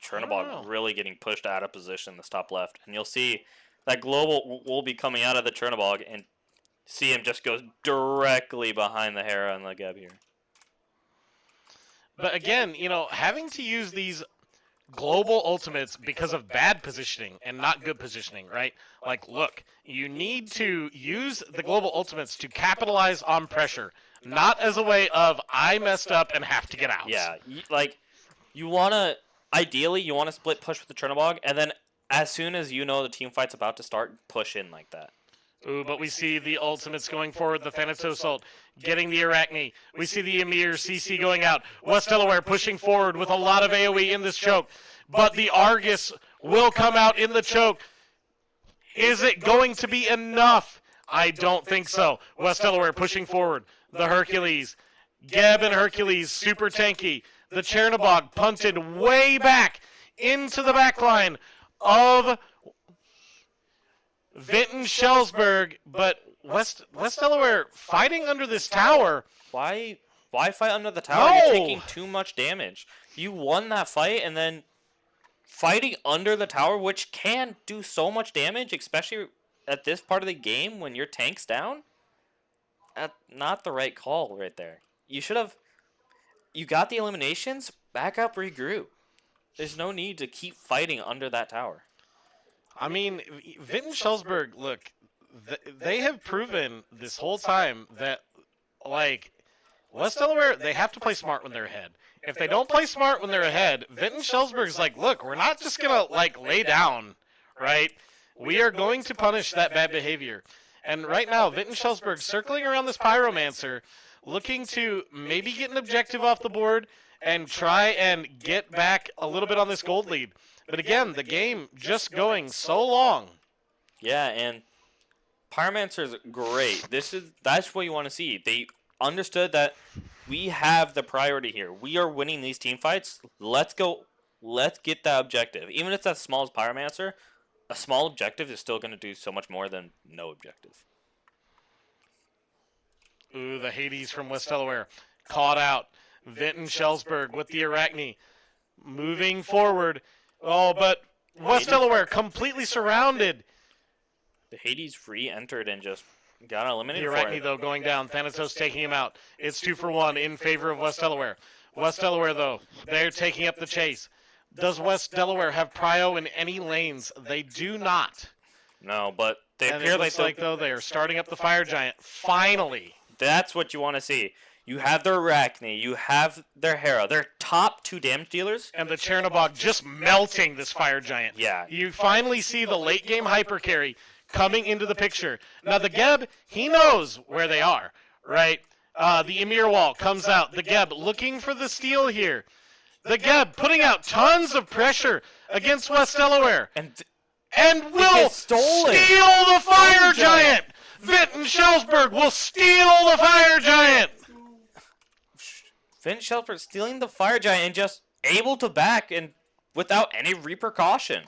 Chernobog really getting pushed out of position in the top left. And you'll see that Global will be coming out of the Chernobog, and see him just goes directly behind the Hera and the Geb here. But again, you know, having to use these global ultimates because of bad positioning and not good positioning, right? Like, look, you need to use the global ultimates to capitalize on pressure, not as a way of, I messed up and have to get out. Yeah, like, you want to, ideally, you want to split push with the Chernobog, and then as soon as you know the team fight's about to start, push in like that. Ooh, but we see the ultimates going forward, the Thanatos ult, getting the Arachne. We see the Emir CC going out. West Delaware pushing forward with a lot of AoE in this choke. But the Argus will come out in the choke. Is it going to be enough? I don't think so. West Delaware pushing forward. The Hercules. Geb and Hercules, super tanky. The Chernobog punted way back into the backline of Vinton Schellsberg, but West Delaware fighting under this tower. Why fight under the tower? No! You're taking too much damage. You won that fight, and then fighting under the tower, which can do so much damage, especially at this part of the game when your tank's down. Not the right call right there. You should have... You got the eliminations, back up, regroup. There's no need to keep fighting under that tower. I mean, Vinton Schellsberg, look, they have proven this whole time that, like, West Delaware, they have to play smart when they're ahead. If they don't play smart when they're ahead, Vinton Schellsberg's like, look, we're not just going to, like, lay down, right? We are going to punish that bad behavior. And right now, Vinton Schellsberg circling around this Pyromancer, looking to maybe get an objective off the board and try and get back a little bit on this gold lead. But again, the game just going so long. Yeah, and Pyromancer's great. That's what you want to see. They understood that we have the priority here. We are winning these team fights. Let's go. Let's get that objective. Even if it's as small as Pyromancer, a small objective is still going to do so much more than no objective. Ooh, the Hades from West Delaware. Caught out. Vinton Shellsburg with the Arachne. Moving forward. Oh, but West Delaware completely surrounded. The Hades re-entered and just got eliminated. The Arachne, though, going down. Thanatos taking him out. It's 2-for-1 in favor of West Delaware. West Delaware, though, they're taking up the chase. Does West Delaware have prio in any lanes? They do not. No, but they and appear it looks like, though, they are starting up the Fire Giant. Finally. That's what you want to see. You have their Arachne, you have their Hera, their top 2 damage dealers. And the Chernobog just melting this Fire Giant. Yeah. You finally see the late game hyper carry coming into the picture. Now the Geb, he knows where they are, right? The Emir wall comes out. The Geb looking for the steal here. The Geb putting out tons of pressure against West Delaware. And will steal the Fire Giant! Vinton Shellsburg will steal the Fire Giant! Vinton Shellsburg stealing the Fire Giant and just able to back and without any repercussion.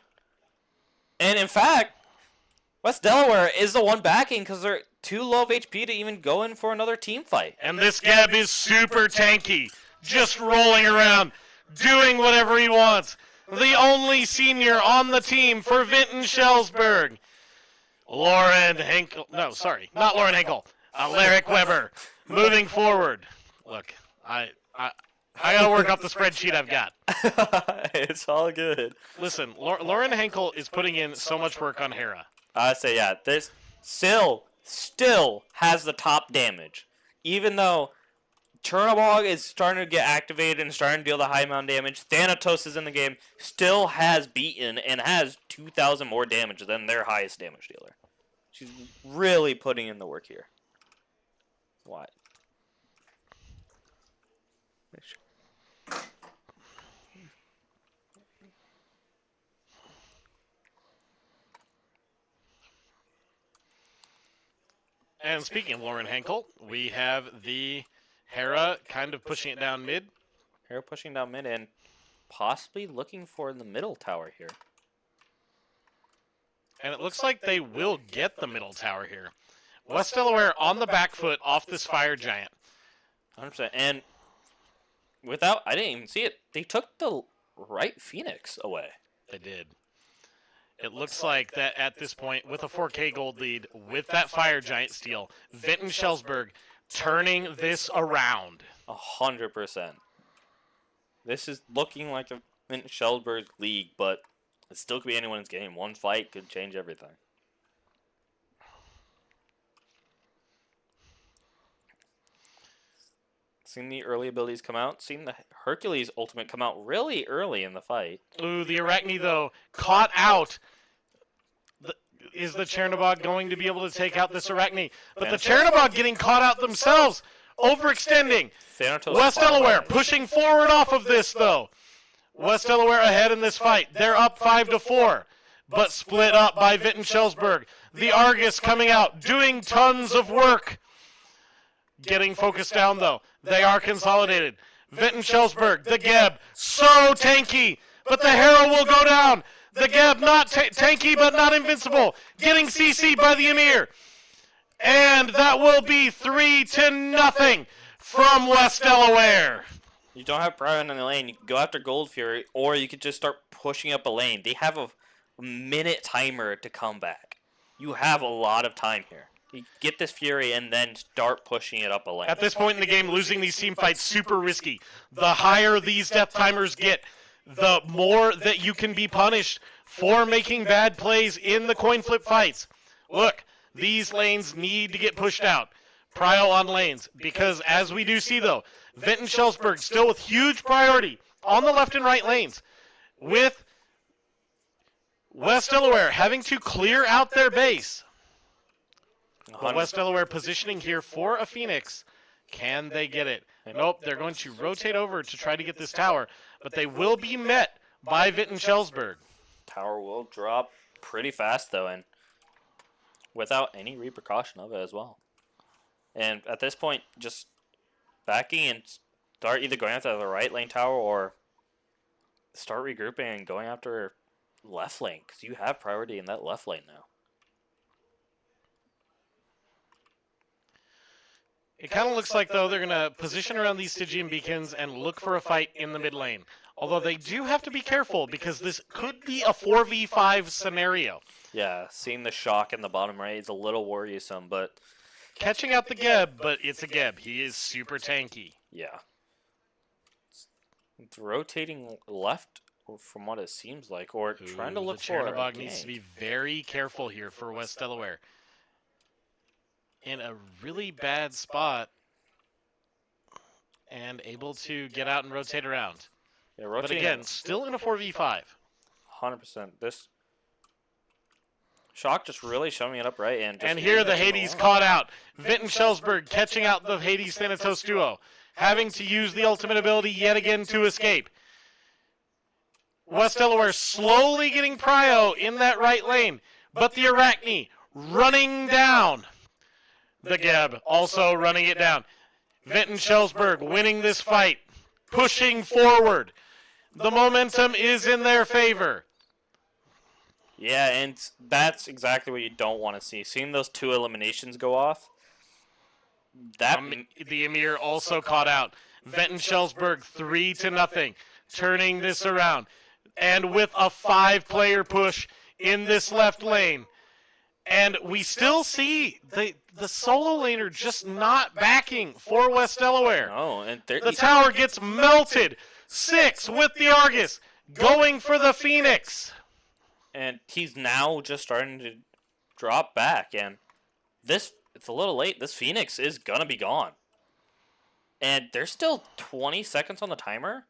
And in fact, West Delaware is the one backing because they're too low of HP to even go in for another team fight. And this Geb is super tanky, just rolling around, doing whatever he wants. The only senior on the team for Vinton Shellsburg. Lauren Henkel. No, sorry, not Lauren Henkel. Alaric Weber. Moving forward. Look, I gotta work up the spreadsheet I've got. It's all good. Listen, Lauren Henkel is putting in so much work on Hera. I say, yeah, this still has the top damage. Even though Chernobog is starting to get activated and starting to deal the high amount of damage, Thanatos is in the game, still has beaten and has 2,000 more damage than their highest damage dealer. She's really putting in the work here. What? And speaking of Lauren Henkel, we have the Hera kind of pushing it down mid. Hera pushing down mid and possibly looking for the middle tower here. And it looks like they will get the middle tower here. West Delaware on the back foot off this Fire Giant. 100%. And without, I didn't even see it, they took the right Phoenix away. They did. It looks like that at this point, with a 4K gold lead, with that Fire Giant steal, Vinton Shellsburg turning this around. 100%. This is looking like a Vinton Shellsburg league, but it still could be anyone's game. One fight could change everything. Seen the early abilities come out. Seen the Hercules ultimate come out really early in the fight. Ooh, the Arachne, though, caught out. Is the Chernobog going to be able to take out this Arachne? But the Chernobog getting caught out themselves. Overextending. Thanatos West Delaware pushing forward off of this, though. West Delaware ahead in this fight. They're up 5-4, but split up by Vinton Shellsburg. The Argus coming out, doing tons of work. Getting focused down, though. They are consolidated. Vinton Shellsburg, the Geb, so tanky, but the Hera will go down. The Geb, not tanky, but not invincible. Getting CC'd by the Emir. And that will be 3-0 from West Delaware. You don't have Brian in the lane. You can go after Gold Fury, or you could just start pushing up a lane. They have a minute timer to come back. You have a lot of time here. You get this Fury and then start pushing it up a lane. At this point in the game, losing these team fights super risky. The higher these death timers get, the more that you can be punished for making bad plays in the coin flip fights. Look, these lanes need to get pushed out. Prio on lanes, because as we do see, though, Vinton Shellsburg still with huge priority on the left and right lanes, with West Delaware having to clear out their base. But West Delaware positioning here for a Phoenix Can they get it? Nope, they're going to rotate over to try to get this tower, but they will be met by Witten-Schelsberg. Tower will drop pretty fast, though, and without any repercussion of it as well. And at this point, just backing and start either going after the right lane tower or start regrouping and going after left lane, because you have priority in that left lane now. It kind of looks like, though, they're going to position around these Stygian beacons and look for a fight in the mid lane. Although they do have to be careful because this could be a 4v5 scenario. Yeah, seeing the shock in the bottom right is a little worrisome, but... Catching out the Geb, but it's a Geb. He is super tanky. Yeah. It's rotating left from what it seems like, or trying to look for a Chernobog gank. needs to be very careful here for West Delaware. In a really bad spot and able to get out and rotate around. Yeah, But again, still in a 4v5. 100%. This shock just really showing it up right, and here the Hades caught out. Witten-Schelsberg catching out the Hades Thanatos duo, having to use the ultimate ability yet again to escape. West Delaware slowly getting prio in that right lane, but the Arachne running down. The Geb also running it down. Witten-Schelsberg winning this fight, pushing forward. The momentum is in their favor. Yeah, and that's exactly what you don't want to see. Seeing those 2 eliminations go off. The Emir also caught out. Witten-Schelsberg 3-0, turning this around. And with a 5-player push in this left lane. And we still see the solo laner just not backing for West Delaware. No, and the tower gets melted. 6 with the Argus, going for the Phoenix. And he's now just starting to drop back. And it's a little late. This Phoenix is going to be gone. And there's still 20 seconds on the timer.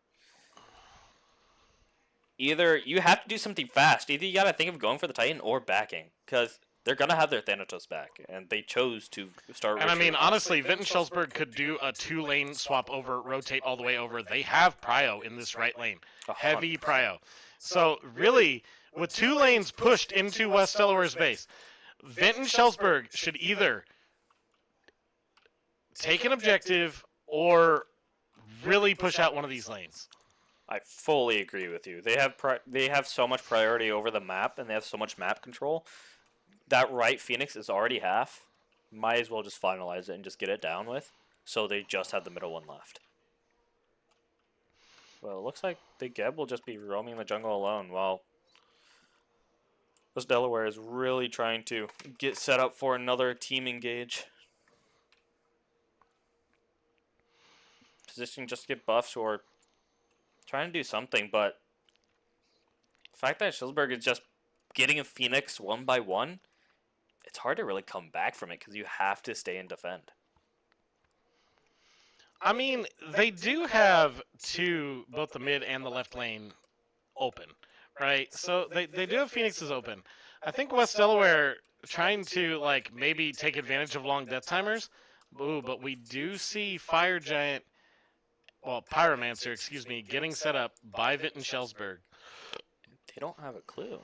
Either you have to do something fast. Either you got to think of going for the Titan or backing. Because they're going to have their Thanatos back. And they chose to start. And I mean, honestly, Witten-Schelsberg could do a 2-lane swap over, rotate all the way over. They have prio in this right lane. Heavy prio. So really, with 2 lanes pushed into West Delaware's base, Witten-Schelsberg should either take an objective or really push out one of these lanes. I fully agree with you. They have so much priority over the map, and they have so much map control. That right Phoenix is already half. Might as well just finalize it and just get it down with. So they just have the middle one left. Well, it looks like the Geb will just be roaming the jungle alone while this Delaware is really trying to get set up for another team engage. Positioning just to get buffs or trying to do something, but the fact that Schelsberg is just getting a Phoenix 1 by 1, it's hard to really come back from it because you have to stay and defend. I mean, they do have both the mid and the left lane open, right? So they do have Phoenixes open. I think West Delaware trying to, maybe take advantage of long death timers. Ooh, but we do see Fire Giant, Pyromancer, getting set up by Witten-Schelsberg. They don't have a clue.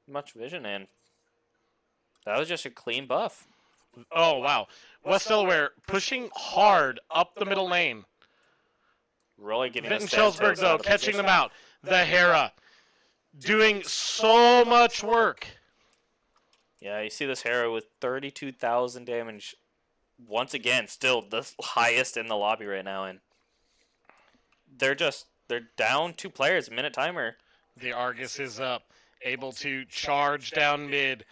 Much vision, and that was just a clean buff. Oh, wow. West Delaware pushing hard up the middle lane. Really getting Witten-Schelsberg, though, catching them out. The Hera doing so much work. Yeah, you see this Hera with 32,000 damage. Once again, still the highest in the lobby right now, and they're down 2 players, minute timer. The Argus is up, able to charge down mid.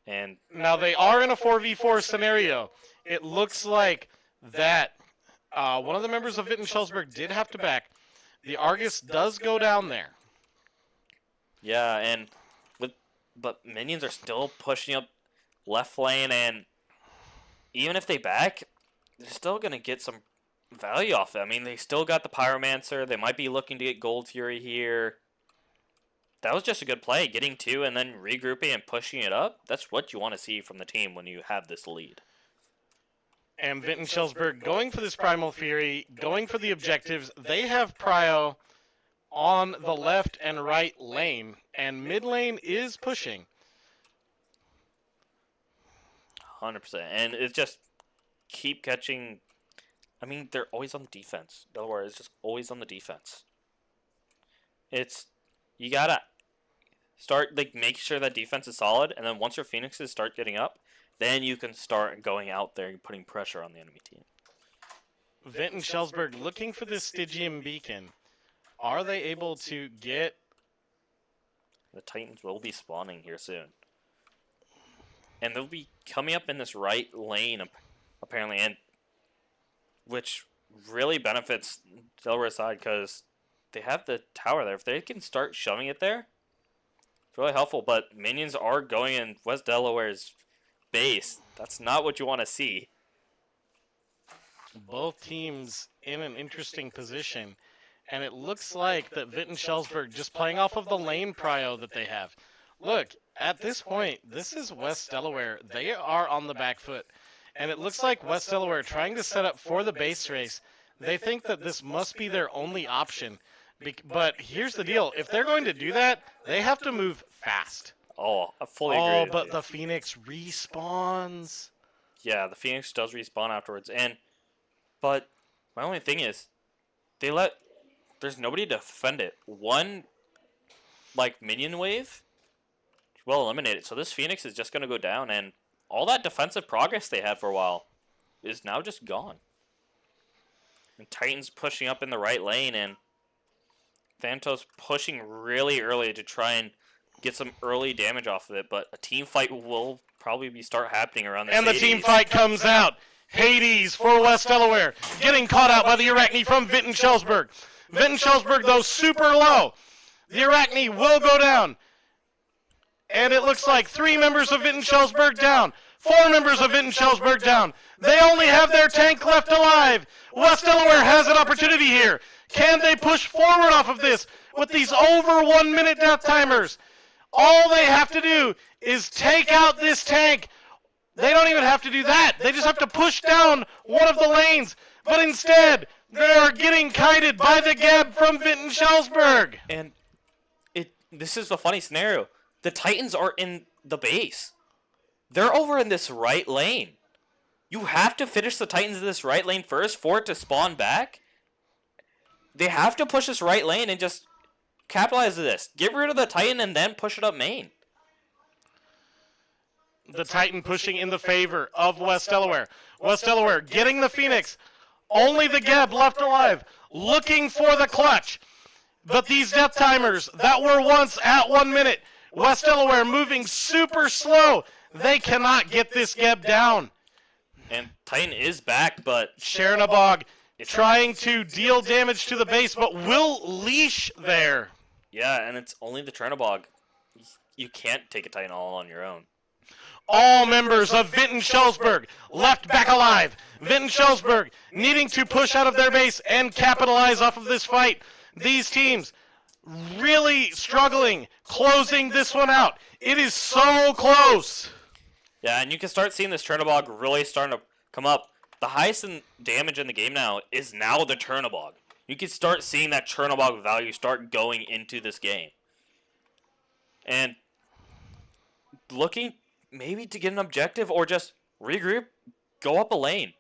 And now they are in a 4v4 scenario. It looks like that one of the members of Witten-Schelsberg did have to back. The Argus does go down there. Yeah, and but minions are still pushing up left lane, and even if they back, they're still going to get some value off it. I mean, they still got the Pyromancer. They might be looking to get Gold Fury here. that was just a good play, getting 2 and then regrouping and pushing it up. That's what you want to see from the team when you have this lead. And Vinton Schellsberg going for this Primal Fury, going for the objectives. They have Prio on the left and right lane, and mid lane is pushing. 100%. And it's just keep catching. I mean, they're always on the defense. Delaware is just always on the defense. You gotta start, like, make sure that defense is solid, and then once your Phoenixes start getting up, then you can start going out there and putting pressure on the enemy team. Vinton Schellsberg looking for this Stygian Beacon. Are they able to get... The Titans will be spawning here soon. And they'll be coming up in this right lane, apparently, and which really benefits Delaware's side because they have the tower there. If they can start shoving it there, it's really helpful. But minions are going in West Delaware's base. That's not what you want to see. Both teams in an interesting position. And it looks like that Vinton Schellsberg just playing off of the lane prio that they have. Look, at this point, this is West Delaware. They are on the back foot. And it looks like West Delaware trying to set up for the base race. They think that this must be their only option. But here's the deal. If they're going to do that, they have to move fast. Oh, I fully agree. Oh, but the Phoenix respawns. Yeah, the Phoenix does respawn afterwards. But my only thing is, there's nobody to defend it. One, like, minion wave will eliminate it. So this Phoenix is just going to go down, and all that defensive progress they had for a while is now just gone. And Titans pushing up in the right lane, and Thanatos pushing really early to try and get some early damage off of it. But a team fight will probably start happening around this. And the team fight comes out. Hades for West Delaware, getting caught out by the Arachne from Vinton Schellsberg. Vinton Schellsberg, though, super low. The Arachne will go down. And it looks like 3 members of Vinton Schellsberg down. 4 members of Vinton Schellsberg down. They only have their tank left alive. West Delaware has an opportunity here. Can they push forward off of this with these over 1 minute death timers? All they have to do is take out this tank. They don't even have to do that. They just have to push down one of the lanes. But instead, they are getting kited by the Geb from Vinton Schellsberg. And this is the funny scenario. The Titans are in the base. They're over in this right lane. You have to finish the Titans in this right lane first for it to spawn back. They have to push this right lane and just capitalize this. Get rid of the Titan and then push it up main. The Titan pushing in the favor of West Delaware. West Delaware getting the Phoenix. Only the Geb left alive. Looking for the clutch. But these death timers that were once at 1 minute. West Delaware moving super slow. They cannot get this Geb down. And Titan is back, but Sharonabog trying to deal damage to the base, but will leash there. Yeah, and it's only the Chernobog. You can't take a Titan all on your own. All members of Vinton Schellsberg left back alive. Vinton Schellsberg needing to push out of their base and capitalize off of this fight. These teams really struggling, closing this one out. It is so close. Yeah, and you can start seeing this Chernobog really starting to come up. The highest in damage in the game now is now the Chernobog. You can start seeing that Chernobog value start going into this game. And looking maybe to get an objective or just regroup, go up a lane.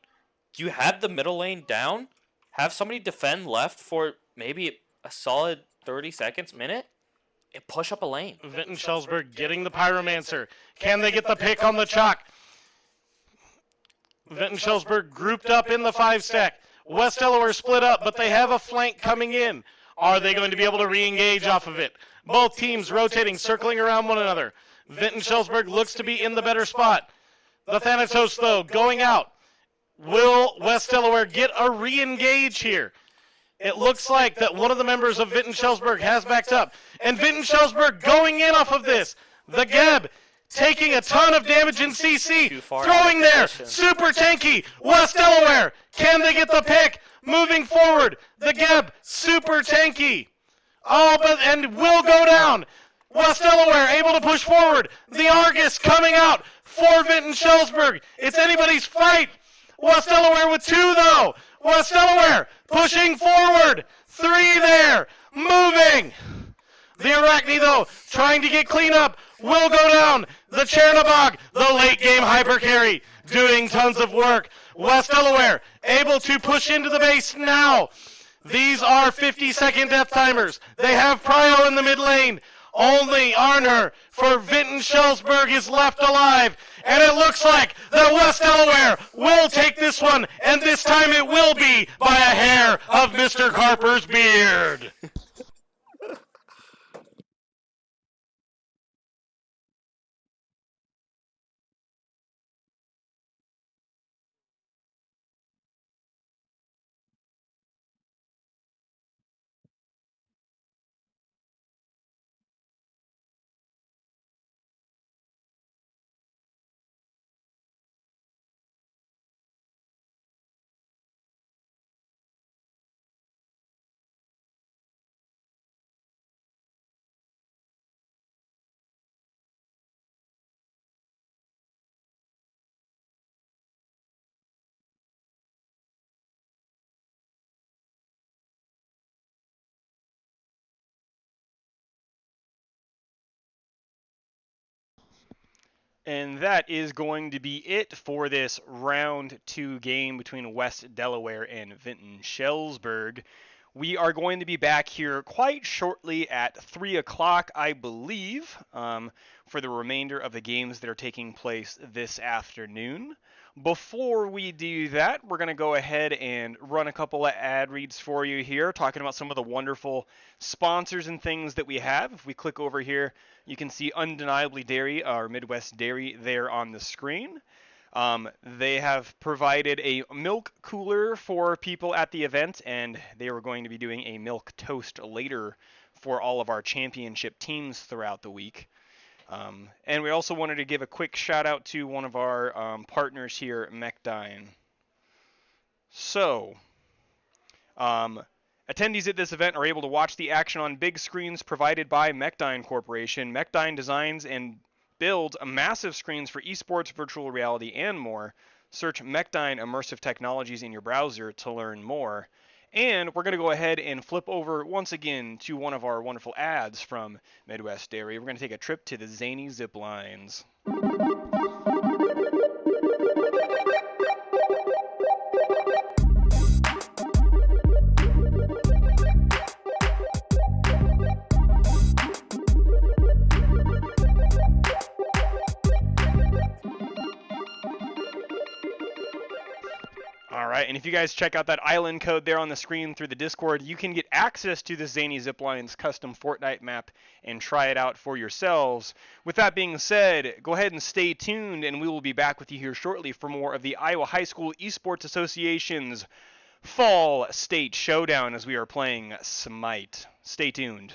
You have the middle lane down, have somebody defend left for maybe a solid 30 seconds, minute, and push up a lane. Vinton Schellsberg getting the Pyromancer. Can they get the pick on the chalk? Vinton Schellsberg grouped up in the 5-stack. West Delaware split up, but they have a flank coming in. Are they going to be able to re-engage off of it? Both teams rotating, circling around one another. Vinton Schellsberg looks to be in the better spot. The Thanatos, though, going out. Will West Delaware get a re-engage here? It looks like that one of the members of Vinton Schellsberg has backed up. And Vinton Schellsberg going in off of this. The Geb taking a ton of damage in CC. Throwing there. Super tanky. West Delaware. Can they get the pick? Moving forward. The Geb. Super tanky. Oh, and will go down. West Delaware able to push forward. The Argus coming out for Vinton-Schellsburg. It's anybody's fight. West Delaware with 2, though. West Delaware pushing forward. 3 there. Moving. The Arachne, though, trying to get cleanup, will go down. The Chernobog, the late game hyper carry, doing tons of work. West Delaware able to push into the base now. These are 50-second death timers. They have Prio in the mid lane. Only Arner for Vinton-Schellsburg is left alive. And it looks like that West Delaware will take this one, and this time it will be by a hair of Mr. Carper's beard. And that is going to be it for this round 2 game between West Delaware and Vinton-Schellsburg. We are going to be back here quite shortly at 3 o'clock, I believe, for the remainder of the games that are taking place this afternoon. Before we do that, we're going to go ahead and run a couple of ad reads for you here, talking about some of the wonderful sponsors and things that we have. If we click over here, you can see Undeniably Dairy, our Midwest Dairy, there on the screen. They have provided a milk cooler for people at the event, and they are going to be doing a milk toast later for all of our championship teams throughout the week. And we also wanted to give a quick shout out to one of our partners here, Mechdyne. So, attendees at this event are able to watch the action on big screens provided by Mechdyne Corporation. Mechdyne designs and builds massive screens for esports, virtual reality, and more. Search Mechdyne Immersive Technologies in your browser to learn more. And we're going to go ahead and flip over once again to one of our wonderful ads from Midwest Dairy. We're going to take a trip to the Zany Zip Lines. Alright, and if you guys check out that island code there on the screen through the Discord, you can get access to the Zany Ziplines custom Fortnite map and try it out for yourselves. With that being said, go ahead and stay tuned, and we will be back with you here shortly for more of the Iowa High School Esports Association's Fall State Showdown as we are playing Smite. Stay tuned.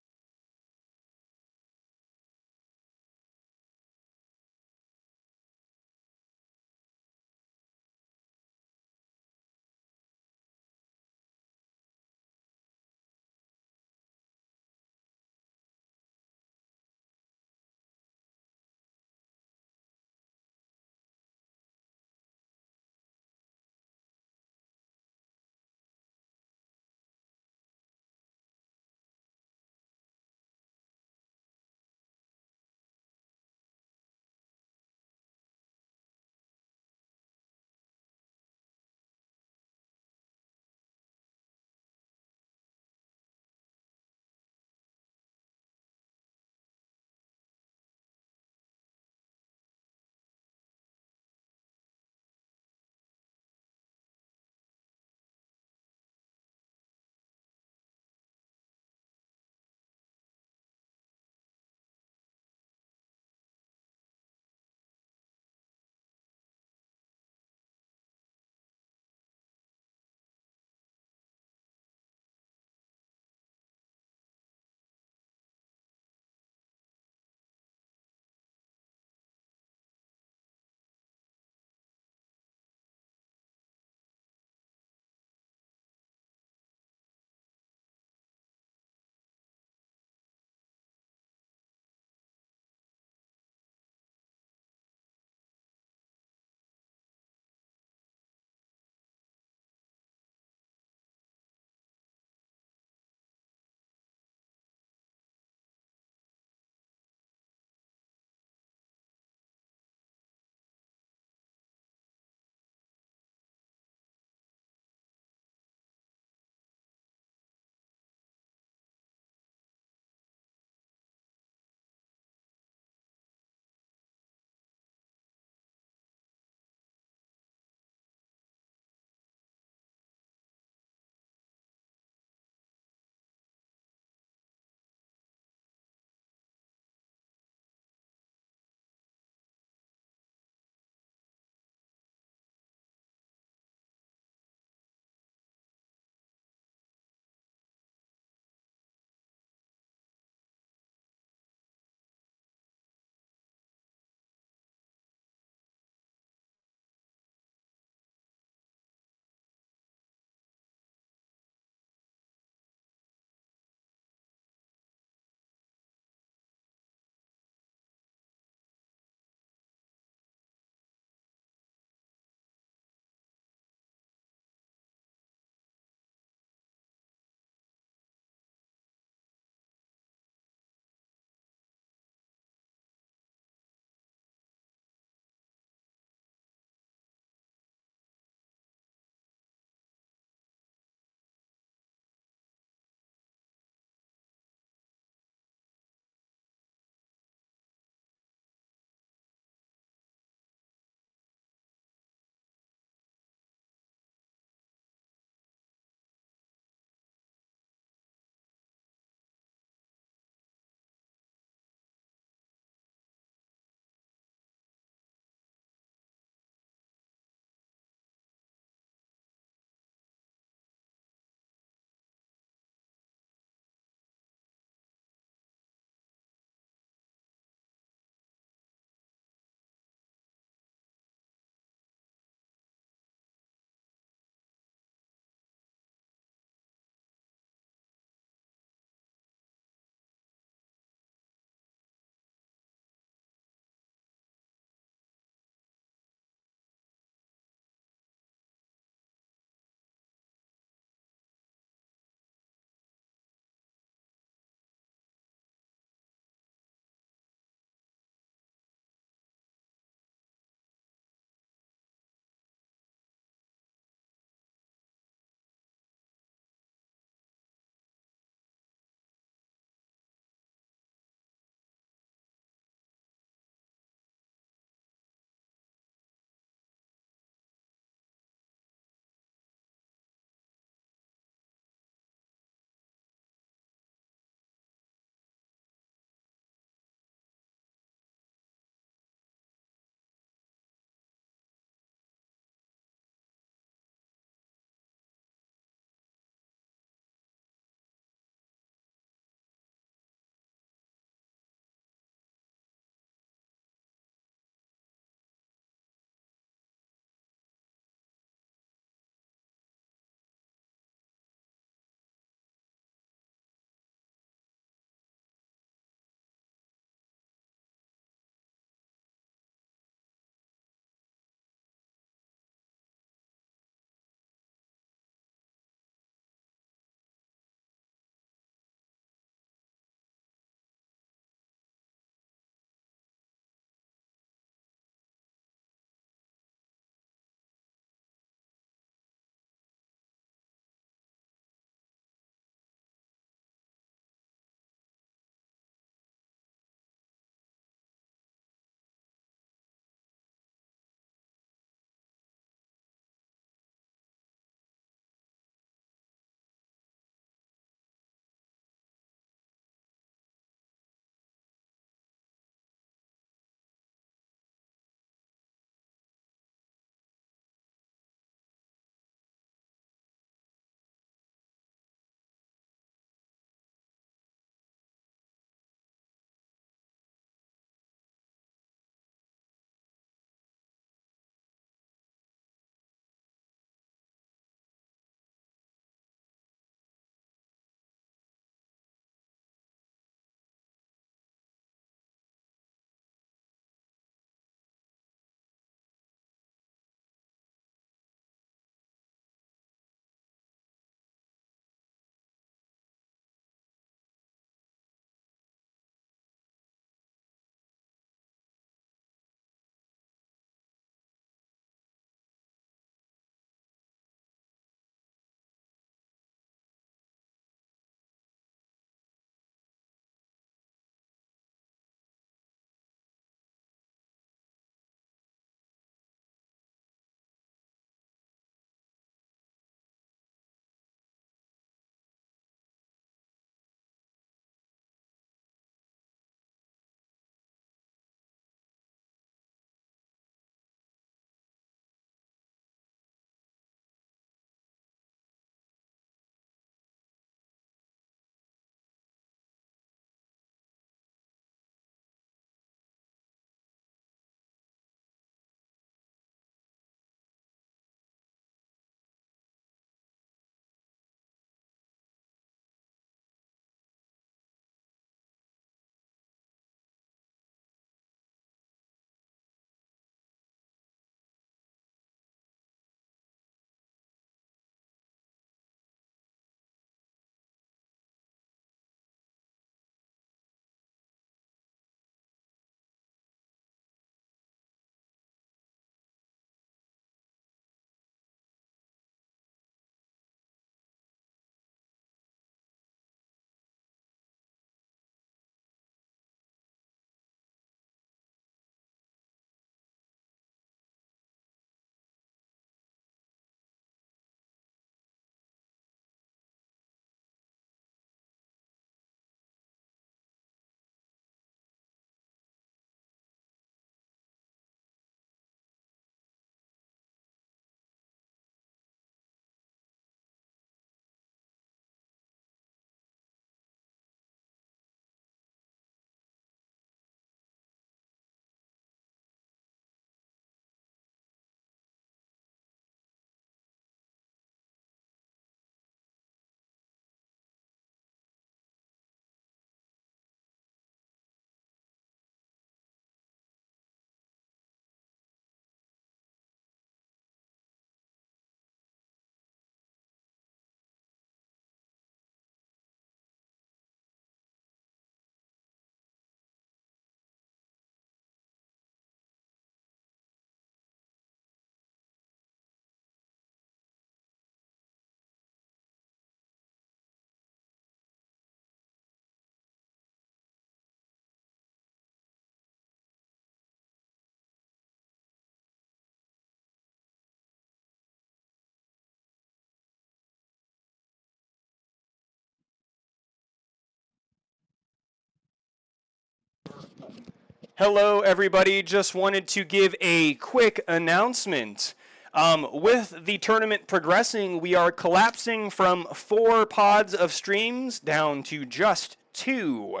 Hello, everybody. Just wanted to give a quick announcement. With the tournament progressing, we are collapsing from 4 pods of streams down to just 2.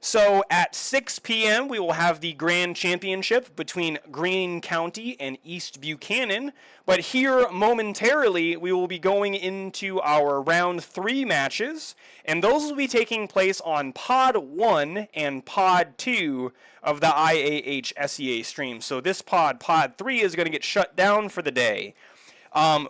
So at 6 p.m., we will have the Grand Championship between Greene County and East Buchanan. But here, momentarily, we will be going into our round 3 matches, and those will be taking place on Pod 1 and Pod 2 of the IAHSEA stream. So this Pod 3, is going to get shut down for the day.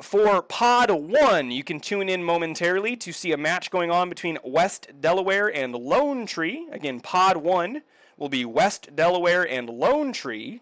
For Pod 1, you can tune in momentarily to see a match going on between West Delaware and Lone Tree. Again, Pod 1 will be West Delaware and Lone Tree.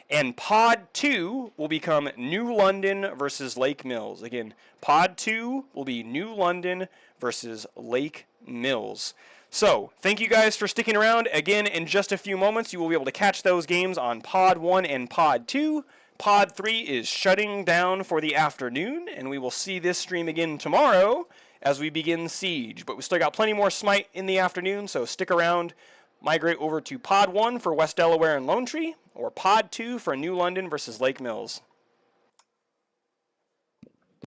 And Pod 2 will become New London versus Lake Mills. Again, Pod 2 will be New London versus Lake Mills. So, thank you guys for sticking around. Again, in just a few moments, you will be able to catch those games on Pod 1 and Pod 2. Pod 3 is shutting down for the afternoon, and we will see this stream again tomorrow as we begin Siege. But we still got plenty more Smite in the afternoon, so stick around. Migrate over to Pod 1 for West Delaware and Lone Tree, or Pod 2 for New London versus Lake Mills.